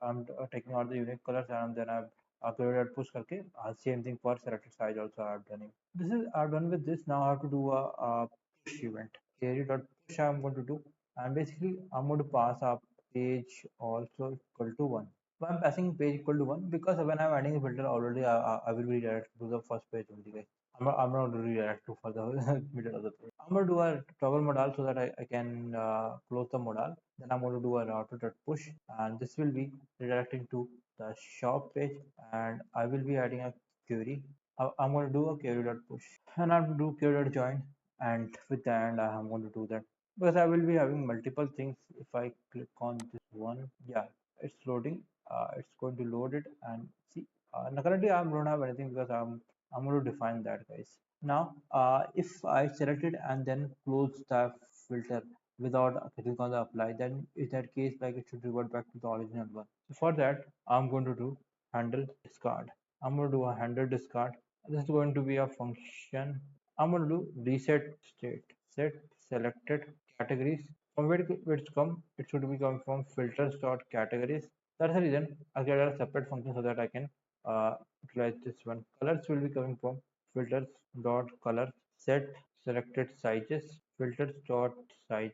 I'm taking out the unique colors and then I'm uploaded push करके same thing for selected size also I've done it. This is I've done with this now I have to do a push event query dot push I'm going to do and basically I'm going to pass up page also equal to 1 so I'm passing page equal to 1 because when I'm adding a filter already I will be redirected to the first page only guys I'm not going to redirect to for the middle of the page I'm going to do a toggle modal so that I can close the modal then I'm going to do a router dot push and this will be redirecting to the shop page and I will be adding a query I'm going to do a query dot push and I'm going to do query dot join and with the end I'm going to do that because I will be having multiple things if I click on this one yeah it's loading it's going to load it and see now currently I don't have anything because I'm going to define that guys now if I select it and then close the filter without clicking on the apply then in that case like it should revert back to the original one so for that I'm going to do handle discard I'm going to do a handle discard this is going to be a function I'm going to do reset state set selected categories from where it's come it should be coming from filters dot categories that's the reason I created a separate function so that I can utilize this one colors will be coming from filters dot color set selected sizes filters dot size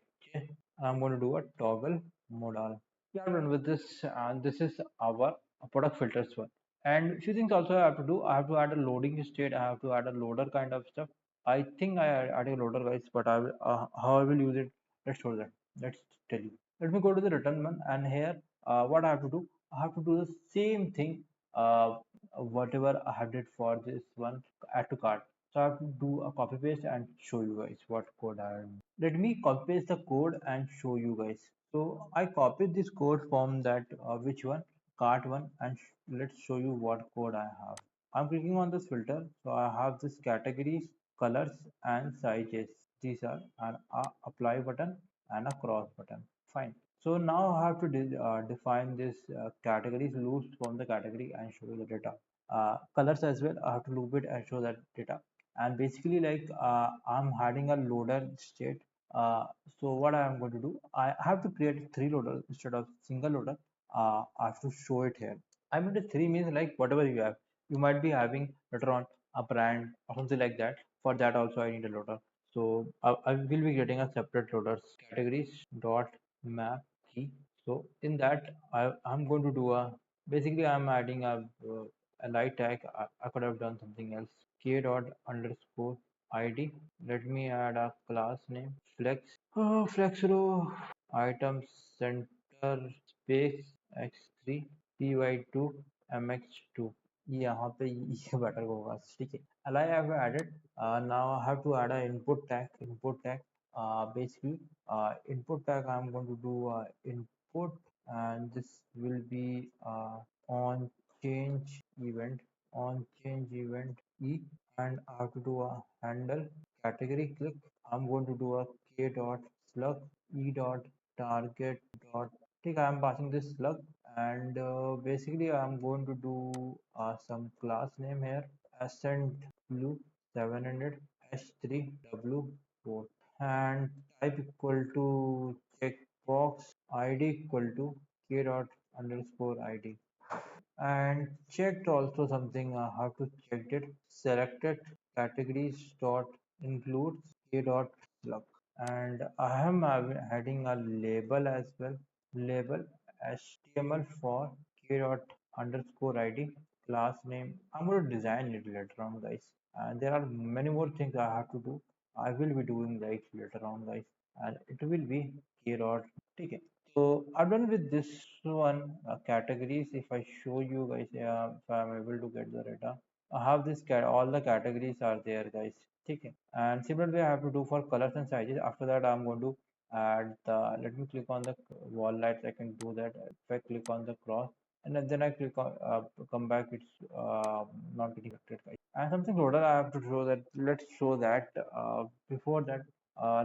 I'm going to do a toggle modal yeah I'm done with this and this is our product filters one and few things also I have to do I have to add a loading state I have to add a loader kind of stuff I think I added a loader guys but I will how I will use it let's show that let's tell you let me go to the return one and here what I have to do I have to do the same thing whatever I have did for this one add to cart so I have to do a copy paste and show you guys what code I have let me copy paste the code and show you guys so I copied this code from that which one cart one and let's show you what code I have I'm clicking on this filter so I have this categories colors and sizes. These are an apply button and a cross button. Fine. So now I have to define this categories loops from the category and show the data. Colors as well. I have to loop it and show that data. And basically, like I'm adding a loader state. Uh, so what I am going to do, I have to create three loaders instead of single loader. I have to show it here. I mean, the three means like whatever you have. You might be having later on a brand or something like that. For that also I need a loader. So I will be getting a separate loaders categories dot map key. So in that I'm going to do a basically I'm adding a light tag. I could have done something else. K dot underscore id. Let me add a class name flex. Oh, flex row item center space x3 py2 mx2 यहाँ पे ये better होगा ठीक है I have added now I have to add a input tag basically input tag I'm going to do input and this will be on change event e and I have to do a handle category click I'm going to do a k dot slug e dot target dot ठीक I am passing this slug and basically I'm going to do some class name here ascent blue 700 h3 w4 and type equal to checkbox id equal to k dot underscore id and checked also something I have to check it selected categories dot includes k dot slug and I am adding a label as well label html for k dot underscore id class name I'm going to design it later on guys and there are many more things I have to do I will be doing right later on guys and it will be k dot okay so I'm done with this one categories. If I show you guys, if I'm able to get the data, I have this cat. All the categories are there, guys. Okay. And similarly, I have to do for colors and sizes. After that, I'm going to add the. Let me click on the wall lights. I can do that. If I click on the cross, and then I click on come back. It's not getting affected, guys. And something loader. I have to show that. Let's show that. Before that.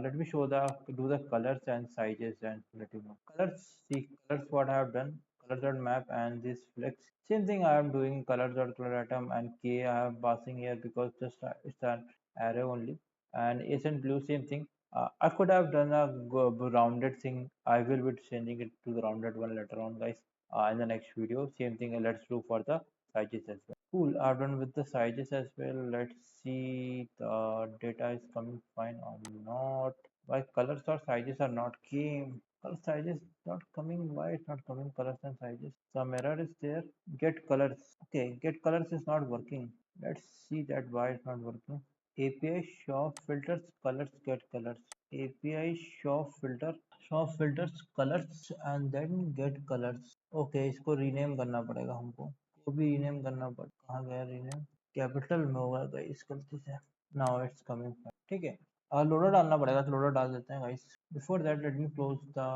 Let me show the do the colors and sizes and let you know colors see colors what I have done color dot map and this flex same thing I am doing color dot color atom and k I am passing here because just it's an array only and is and blue same thing I could have done a rounded thing I will be sending it to the rounded one later on guys in the next video same thing let's do for the sizes as well cool I've done with the sizes as well let's see the data is coming fine or not why colors or sizes are not came color sizes not coming why it's not coming colors and sizes some error is there get colors okay get colors is not working let's see that why it's not working API show filters colors get colors API show filters colors and then get colors okay इसको rename करना पड़ेगा हमको को भी rename करना पड़ कहाँ गया rename कैपिटल में होगा गाइस गलती से नाउ इट्स कमिंग ठीक है लोडर डालना पड़ेगा तो लोडर डाल देते हैं guys before that let me close the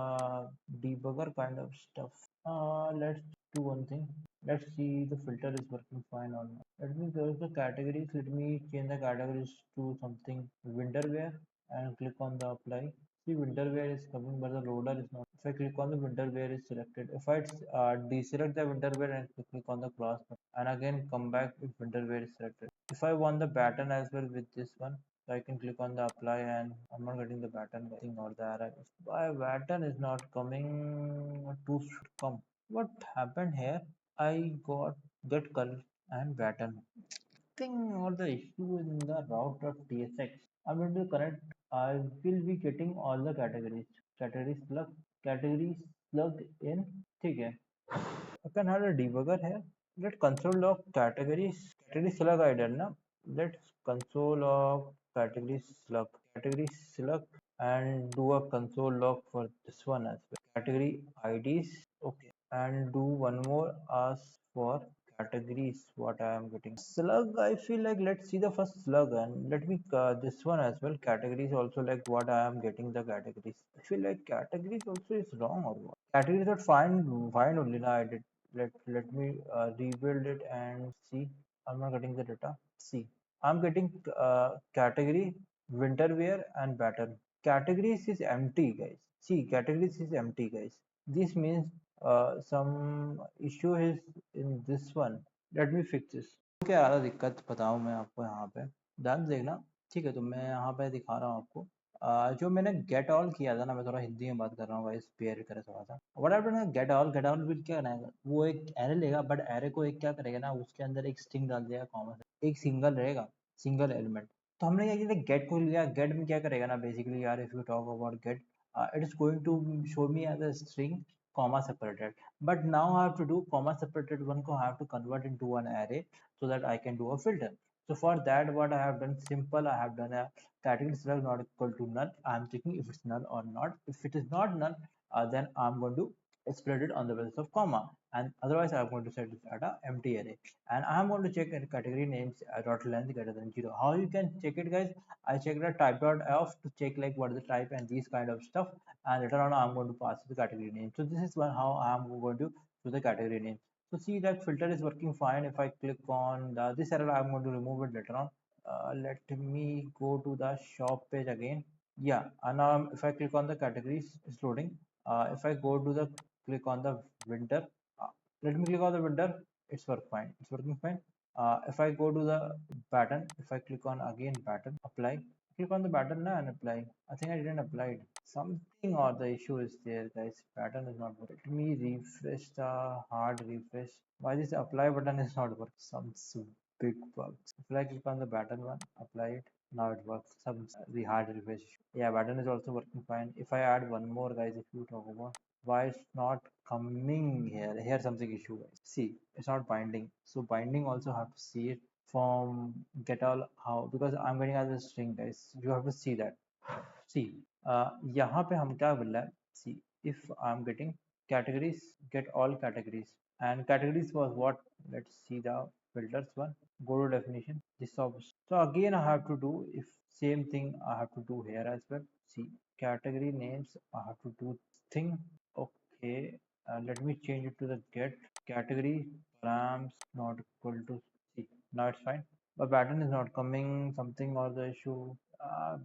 debugger kind of stuff let's do one thing let's see the filter is working fine or not let me close the categories let me change the categories to something winterwear and click on the apply see winterwear is coming but the loader is not if I click on the winterwear is selected if I deselect the winterwear and click on the cross and again come back if winterwear is selected if I want the pattern as well with this one so I can click on the apply and I'm not getting the pattern thing or the arrow why pattern is not coming to should come what happened here I got get color and pattern thing or the issue in the route of tsx I'm going to connect I will be getting all the categories plug in ठीक I can have a debugger here. Let console log category slug I done now. Let's console log category slug and do a console log for this one as well. Category IDs okay and do one more ask for categories what I am getting slug I feel like let's see the first slug and let me this one as well categories also like what I am getting the categories I feel like categories also is wrong or what categories are fine only now I did let me rebuild it and see I'm not getting the data see I'm getting category winter wear and pattern. Categories is empty, guys. See, categories is empty, guys. This means some issue is in this one. Let me fix this. क्या आ रहा दिक्कत बताऊं मैं आपको यहाँ पे, ध्यान से देखना। ठीक है, तो मैं यहाँ पे दिखा रहा हूँ आपको। जो मैंने गेट ऑल किया था ना, मैं थोड़ा हिंदी में बात कर रहा हूँ गाइस, पेयर करे थोड़ा सा। व्हाट हैपेंड ना, गेट ऑल विल क्या बनाएगा, वो एक एरे लेगा, बट एरे को एक क्या करेगा ना, उसके अंदर एक स्ट्रिंग डाल देगा कॉमा, एक सिंगल रहेगा, सिंगल एलिमेंट। तो हमने क्या किया, गेट को लिया। गेट में क्या करेगा ना, बेसिकली यार, if you talk about get, it is going to show me as a string comma separated, but now I have to do comma separated one को I have to convert into an array so that I can do a filter. So for that, what I have done, simple, I have done a category select not equal to null. I am checking if it's null or not. If it is not null, then I'm going to split it on the basis of comma, and otherwise I'm going to set it at a empty array, and I'm going to check category names dot length greater than 0. How you can check it, guys? I check the type dot f to check like what is the type and these kind of stuff, and later on I'm going to pass the category name. So this is one how I'm going to do the category name. So see that filter is working fine. If I click on this error, I'm going to remove it later on. Let me go to the shop page again. Yeah, and now if I click on the categories, it's loading. If I go to the click on the winter, uh, let me click on the winter. It's work fine. It's working fine. If I go to the pattern, if I click on again pattern, apply. Click on the pattern now and apply. I think I didn't apply it. Something or the issue is there, guys. Pattern is not working. Let me refresh the hard refresh. Why this apply button is not working? Some big bugs. If I click on the pattern one, apply it. Now it works. Some the hard refresh. Yeah, pattern is also working fine. If I add one more, guys, if you talk about why it's not coming here, here something issue, guys. See, it's not binding. So binding also have to see it from get all how, because I'm getting as a string, guys. You have to see that. See, यहाँ पे हम क्या बोल रहा है, see, if I'm getting categories, get all categories, and categories was what, let's see the filters one, go to definition, this option. So again I have to do, if same thing I have to do here as well. See, category names I have to do thing. Okay, let me change it to the get category params not equal to, see, now it's fine, but pattern is not coming, something or the issue.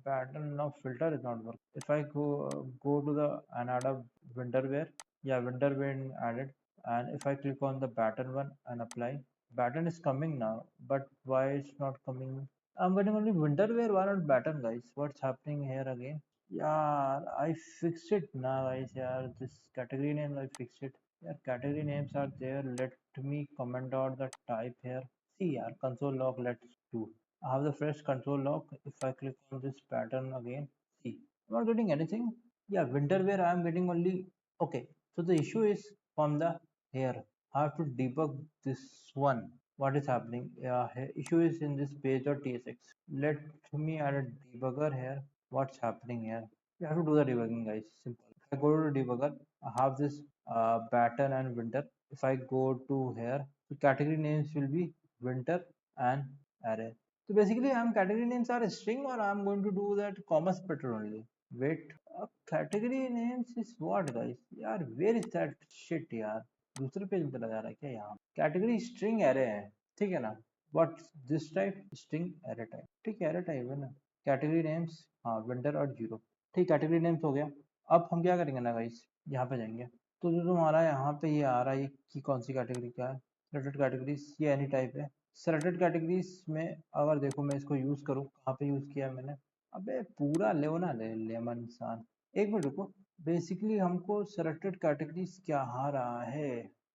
Pattern of filter is not working. If I go to the and add a winter wear, yeah, winter wear added, and if I click on the pattern one and apply, pattern is coming now, but why it's not coming? I'm getting only winter wear, why not pattern, guys? What's happening here again? Yeah, I fixed it now, guys. Yeah, this category name I fixed it. Yeah, category names are there. Let me comment out the type here. See, yeah, console log. Let's do. I have the fresh console log. If I click on this pattern again, see, I'm not getting anything. Yeah, winter wear I am getting only. Okay, so the issue is from the here. I have to debug this one. What is happening? Yeah, issue is in this page.tsx. Let me add a debugger here. What's happening here? You have to do the debugging, guys. Simple. If I go to debugger, I have this pattern and winter. If I go to here, the category names will be winter and array. So basically, I'm category names are a string, or I'm going to do that comma splitter only. Wait, category names is what, guys? यार, where is that shit, यार? दूसरे page में चला जा रहा है क्या यहाँ? कैटेगरी स्ट्रिंग एरे है, ठीक है ना? What this type string array type, ठीक है, एरे टाइप है ना? कैटेगरी नेम्स, हाँ, वेंडर और जीरो, ठीक, कैटेगरी नेम्स हो गया। अब हम क्या करेंगे ना, गाइस, यहाँ पे जाएंगे, तो जो तुम्हारा यहाँ पे ये आ रहा है, ये की कौन सी कैटेगरी क्या है? सिलेक्टेड कैटेगरीज, ये एनी टाइप है। सिलेक्टेड कैटेगरीज में अगर देखो मैं इसको यूज करूँ, कहाँ पे यूज किया है मैंने? अबे पूरा ले ना, ले लेमन इंसान, एक मिनट रुको। बेसिकली हमको सिलेक्टेड कैटेगरीज क्या आ रहा है,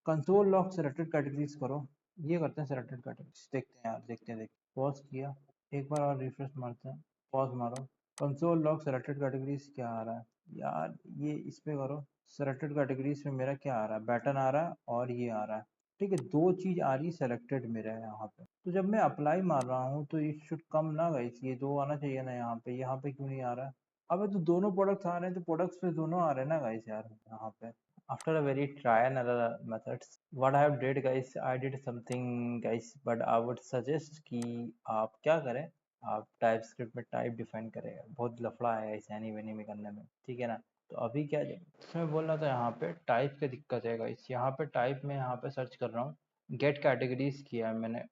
कंसोल लॉग सिलेक्टेड कैटेगरीज करो, ये करते हैं सिलेक्टेड कैटेगरीज, देखते हैं यार, देखते हैं, पॉज किया, एक बार और रिफ्रेश मारते हैं, पॉज मारो, कंसोल लॉग सिलेक्टेड कैटेगरीज क्या आ रहा है यार, ये इस पे करो, सिलेक्टेड कैटेगरीज में मेरा क्या आ रहा है, बैटन आ रहा है और ये आ रहा है, ठीक है, दो चीज आ रही है सिलेक्टेड मेरा यहाँ पे। तो जब मैं अप्लाई मार रहा हूँ तो ये शुड कम ना, गाइस, ये दो आना चाहिए ना, यहाँ पे क्यों नहीं आ रहा है? अबे तो दोनों प्रोडक्ट्स आ रहे हैं, तो प्रोडक्ट्स पे दोनों आ रहे हैं ना, गाइस, यार, यहाँ पे। After a very try and error methods, what I have did, guys, I did something, guys, but I would suggest कि आप क्या करें, आप टाइप स्क्रिप्ट में टाइप डिफाइन करें, बहुत लफड़ा है इस एनी वेनी में करने में, ठीक है ना? तो अभी क्या मैं बोल रहा था, यहाँ पे टाइप की दिक्कत है, गाइस, यहाँ पे टाइप में यहाँ पे सर्च कर रहा हूँ, गेट कैटेगरीज किया है मैंने,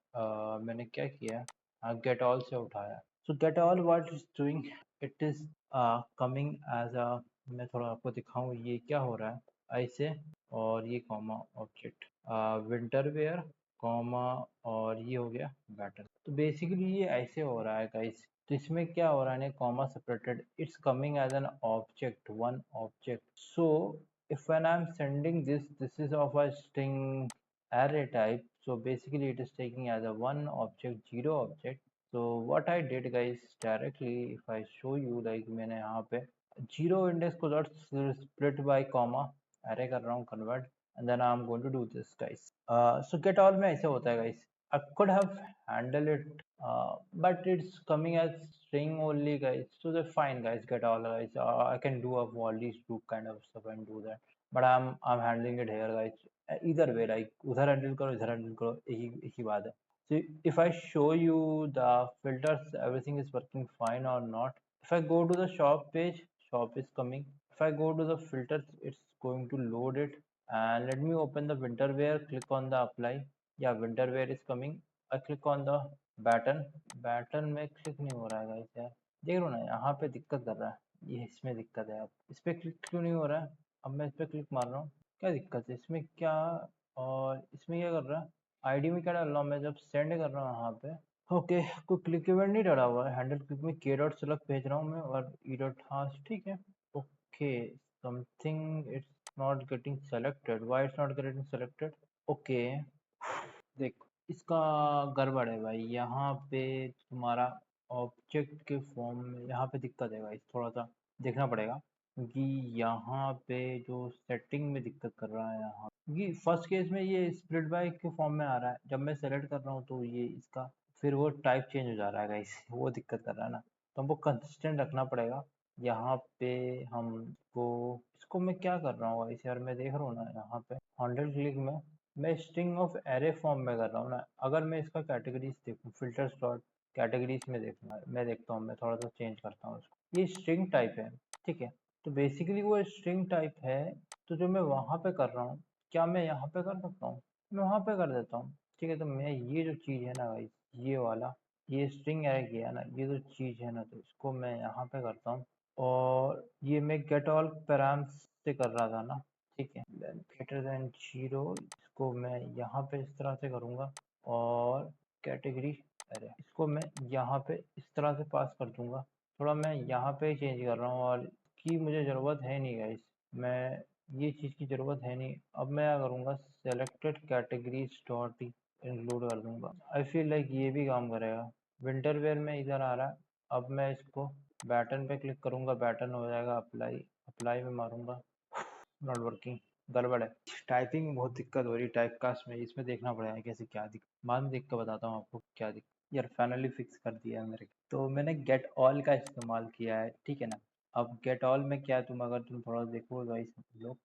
मैंने क्या किया, गेट ऑल से उठाया। So get all what is doing, it is coming as a, मैं थोड़ा आपको दिखाऊं ये क्या हो रहा है ऐसे, और ये comma object winter wear comma, और ये हो गया बैटल। तो बेसिकली ये ऐसे हो रहा है गाइस। तो इसमें क्या हो रहा है, comma separated, it's coming as an object, one object. So if when I'm sending this is of a string array type, so basically it is taking as a one object, zero object. So what I did guys, directly if I show you, like मैंने यहाँ पे zero index को dot split by comma array कर रहा हूँ convert, and then I'm going to do this guys. So get all में ऐसे होता है guys. I could have handled it, but it's coming as string only guys. So they're fine guys, get all guys. I can do a for these two kind of stuff and do that, but I'm handling it here guys. Either way, like उधर handle करो इधर handle करो, एक ही बात है. So if I show you the filters, everything is working fine or not. If I go to the shop page, shop is coming. If I go to the filters, it's going to load it. And let me open the winter wear, click on the apply. Yeah, winter wear is coming. I click on the button. Button में click नहीं हो रहा है guys यार, देख रहे हो ना यहाँ पे दिक्कत कर रहा है, ये इसमें दिक्कत है। अब इस पे क्लिक क्यों नहीं हो रहा है, अब मैं इस पे क्लिक मार रहा हूँ, क्या दिक्कत है इसमें क्या, और इसमें क्या कर रहा है, आईडी में क्या डाल रहा हूँ मैं जब सेंड कर रहा हूँ यहाँ पे। ओके, कोई क्लिक इवेंट नहीं डाला हुआ है, हैंडल क्लिक में के डॉट सेलेक्ट भेज रहा हूँ मैं, और ई डॉट, हाँ ठीक है। Okay, something it's not getting selected, why it's not getting selected. Okay, देखो इसका गड़बड़ है भाई, यहाँ पे तुम्हारा ऑब्जेक्ट के फॉर्म में यहाँ पे दिक्कत है भाई, थोड़ा सा देखना पड़ेगा, क्योंकि यहाँ पे जो सेटिंग में दिक्कत कर रहा है यहाँ, क्योंकि फर्स्ट केस में ये स्प्लिट बाय के फॉर्म में आ रहा है, जब मैं सेलेक्ट कर रहा हूँ तो ये इसका फिर वो टाइप चेंज हो जा रहा है गाइस, वो दिक्कत कर रहा है ना, तो हमको कंसिस्टेंट रखना पड़ेगा। यहाँ पे हमको, इसको मैं क्या कर रहा हूँ गाइस यार, मैं देख रहा हूँ ना यहाँ पे 100 क्लिक में मैं स्ट्रिंग ऑफ एरे फॉर्म में कर रहा हूँ ना, अगर मैं इसका कैटेगरीज देखूँ, फिल्टर्स डॉट कैटेगरीज में देखूँ, मैं देखता हूँ, मैं थोड़ा सा चेंज करता हूँ इसको, ये स्ट्रिंग टाइप है, ठीक है। तो बेसिकली वो स्ट्रिंग टाइप है, तो जो मैं वहाँ पे कर रहा हूँ, क्या मैं यहाँ पे कर सकता हूँ, मैं वहाँ पे कर देता हूँ, ठीक है। तो मैं ये जो चीज़ है ना भाई, ये वाला, ये स्ट्रिंग एरे किया है ना, ये जो चीज़ है ना, तो इसको मैं यहाँ पे करता हूँ, और ये मैं गेट ऑल पैराम्स से कर रहा था ना, ठीक है, ग्रेटर देन जीरो, इसको मैं यहाँ पे इस तरह से करूँगा, और कैटेगरी, अरे इसको मैं यहाँ पे इस तरह से पास कर दूंगा, थोड़ा मैं यहाँ पे चेंज कर रहा हूँ, और की मुझे ज़रूरत है नहीं गाइस, मैं ये चीज़ की ज़रूरत है नहीं। अब मैं क्या करूँगा, सेलेक्टेड कैटेगरीज डॉट इंक्लूड कर दूंगा, आई फील लाइक ये भी काम करेगा। विंटर वेयर में इधर आ रहा है, अब मैं इसको बैटन पे क्लिक करूँगा, बैटन हो जाएगा अप्लाई, अप्लाई में मारूंगा, नॉट वर्किंग, गड़बड़ है, टाइपिंग में बहुत दिक्कत हो रही है, टाइप कास्ट में, इसमें देखना पड़ेगा कैसे क्या दिक्कत, बाद में देख कर बताता हूँ आपको क्या दिक्कत। यार फाइनली फिक्स कर दिया है मेरे, तो मैंने गेट ऑल का इस्तेमाल किया है, ठीक है ना। अब गेट ऑल में क्या, तुम अगर तुम थोड़ा देखो गाइस लोग,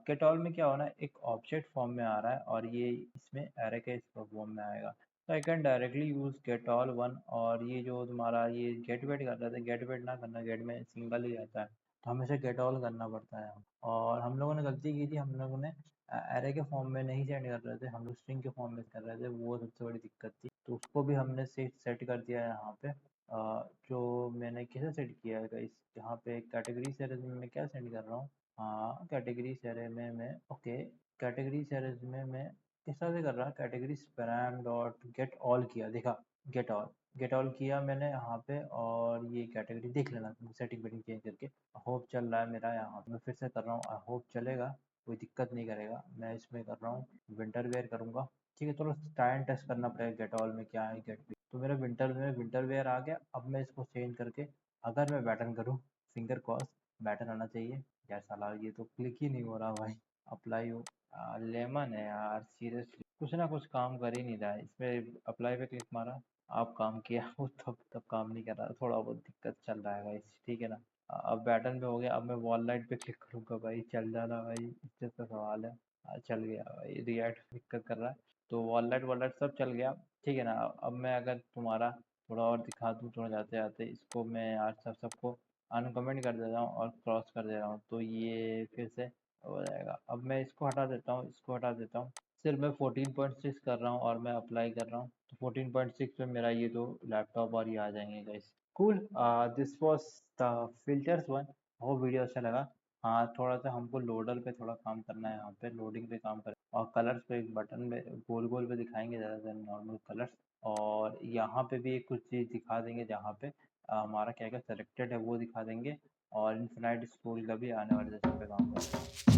गेट ऑल में क्या होना है, एक ऑब्जेक्ट फॉर्म में आ रहा है, और ये इसमें एरे के फॉर्म में आएगा, तो I can directly use get all one, और ये जो तुम्हारा ये गेट वेट कर रहा था, गेट वेट ना करना, गेट में सिंगल ही रहता है, तो हमें से गेट ऑल करना पड़ता है। और हम लोगों ने गलती की थी, हम लोगों ने एरे के फॉर्म में नहीं सेंड कर रहे थे, हम लोग स्ट्रिंग के फॉर्म में कर रहे थे, वो सबसे बड़ी दिक्कत थी, तो उसको भी हमने सेट कर दिया है यहाँ पे। जो मैंने कैसे सेट किया है इस यहाँ पे कैटेगरी एरेज में मैं क्या सेंड कर रहा हूँ, हाँ कैटेगरी एरे में मैं, ओके कैटेगरी एरेज में मैं किस तरह से कर रहा, category params dot get all किया, देखा, गेट ऑल, गेट ऑल किया मैंने यहाँ पे, और ये कैटेगरी देख लेना सेटिंग वेटिंग चेंज करके, होप चल रहा है मेरा, यहाँ मैं फिर से कर रहा हूँ, आई होप चलेगा, कोई दिक्कत नहीं करेगा। मैं इसमें कर रहा हूँ विंटर वेयर करूँगा, ठीक है, थोड़ा टाइम टेस्ट करना पड़ेगा गेट ऑल में क्या है, गेट, तो मेरा विंटर में विंटर वेयर आ गया। अब मैं इसको चेंज करके अगर मैं बैटन करूँ, फिंगर क्रॉस, बैटन आना चाहिए, यार साला ये तो क्लिक ही नहीं हो रहा भाई, अप्लाई हो, लेमन है यार सीरियसली, कुछ ना कुछ काम कर ही नहीं रहा है, इसमें अप्लाई पे क्लिक मारा, आप काम किया वो तब काम नहीं कर रहा, थोड़ा बहुत दिक्कत चल रहा है गाइस, ठीक है ना। अब बैटन पे हो गया, अब मैं वॉल लाइट पे क्लिक करूंगा भाई, चल जाना भाई, इज्जत का सवाल है। चल गया भाई, रिएक्ट दिक्कत कर रहा है, तो वॉल लाइट सब चल गया, ठीक है ना। अब मैं अगर तुम्हारा थोड़ा और दिखा दूँ, थोड़ा जाते जाते इसको मैं आज सबको अनकमेंट कर दे रहा हूँ और क्रॉस कर दे रहा हूँ, तो ये फिर से हो जाएगा। अब मैं इसको हटा देता हूँ, इसको हटा देता हूँ, सिर्फ मैं 14.6 कर रहा हूँ और मैं अप्लाई कर रहा हूँ, तो 14.6 में मेरा ये दो लैपटॉप और ये आ जाएंगे guys. Cool, this was the filters one. वो वीडियो अच्छा लगा। हाँ, थोड़ा सा हमको लोडर पे थोड़ा काम करना है, यहाँ पे लोडिंग पे काम कर, और कलर्स पे एक बटन में गोल गोल पे दिखाएंगे ज़्यादा नॉर्मल कलर्स। और यहाँ पे भी एक कुछ चीज़ दिखा देंगे जहाँ पे हमारा क्या क्या सेलेक्टेड है वो दिखा देंगे। और इन्फिनाइट स्कूल का भी आने वाले सेशन पे काम करेंगे।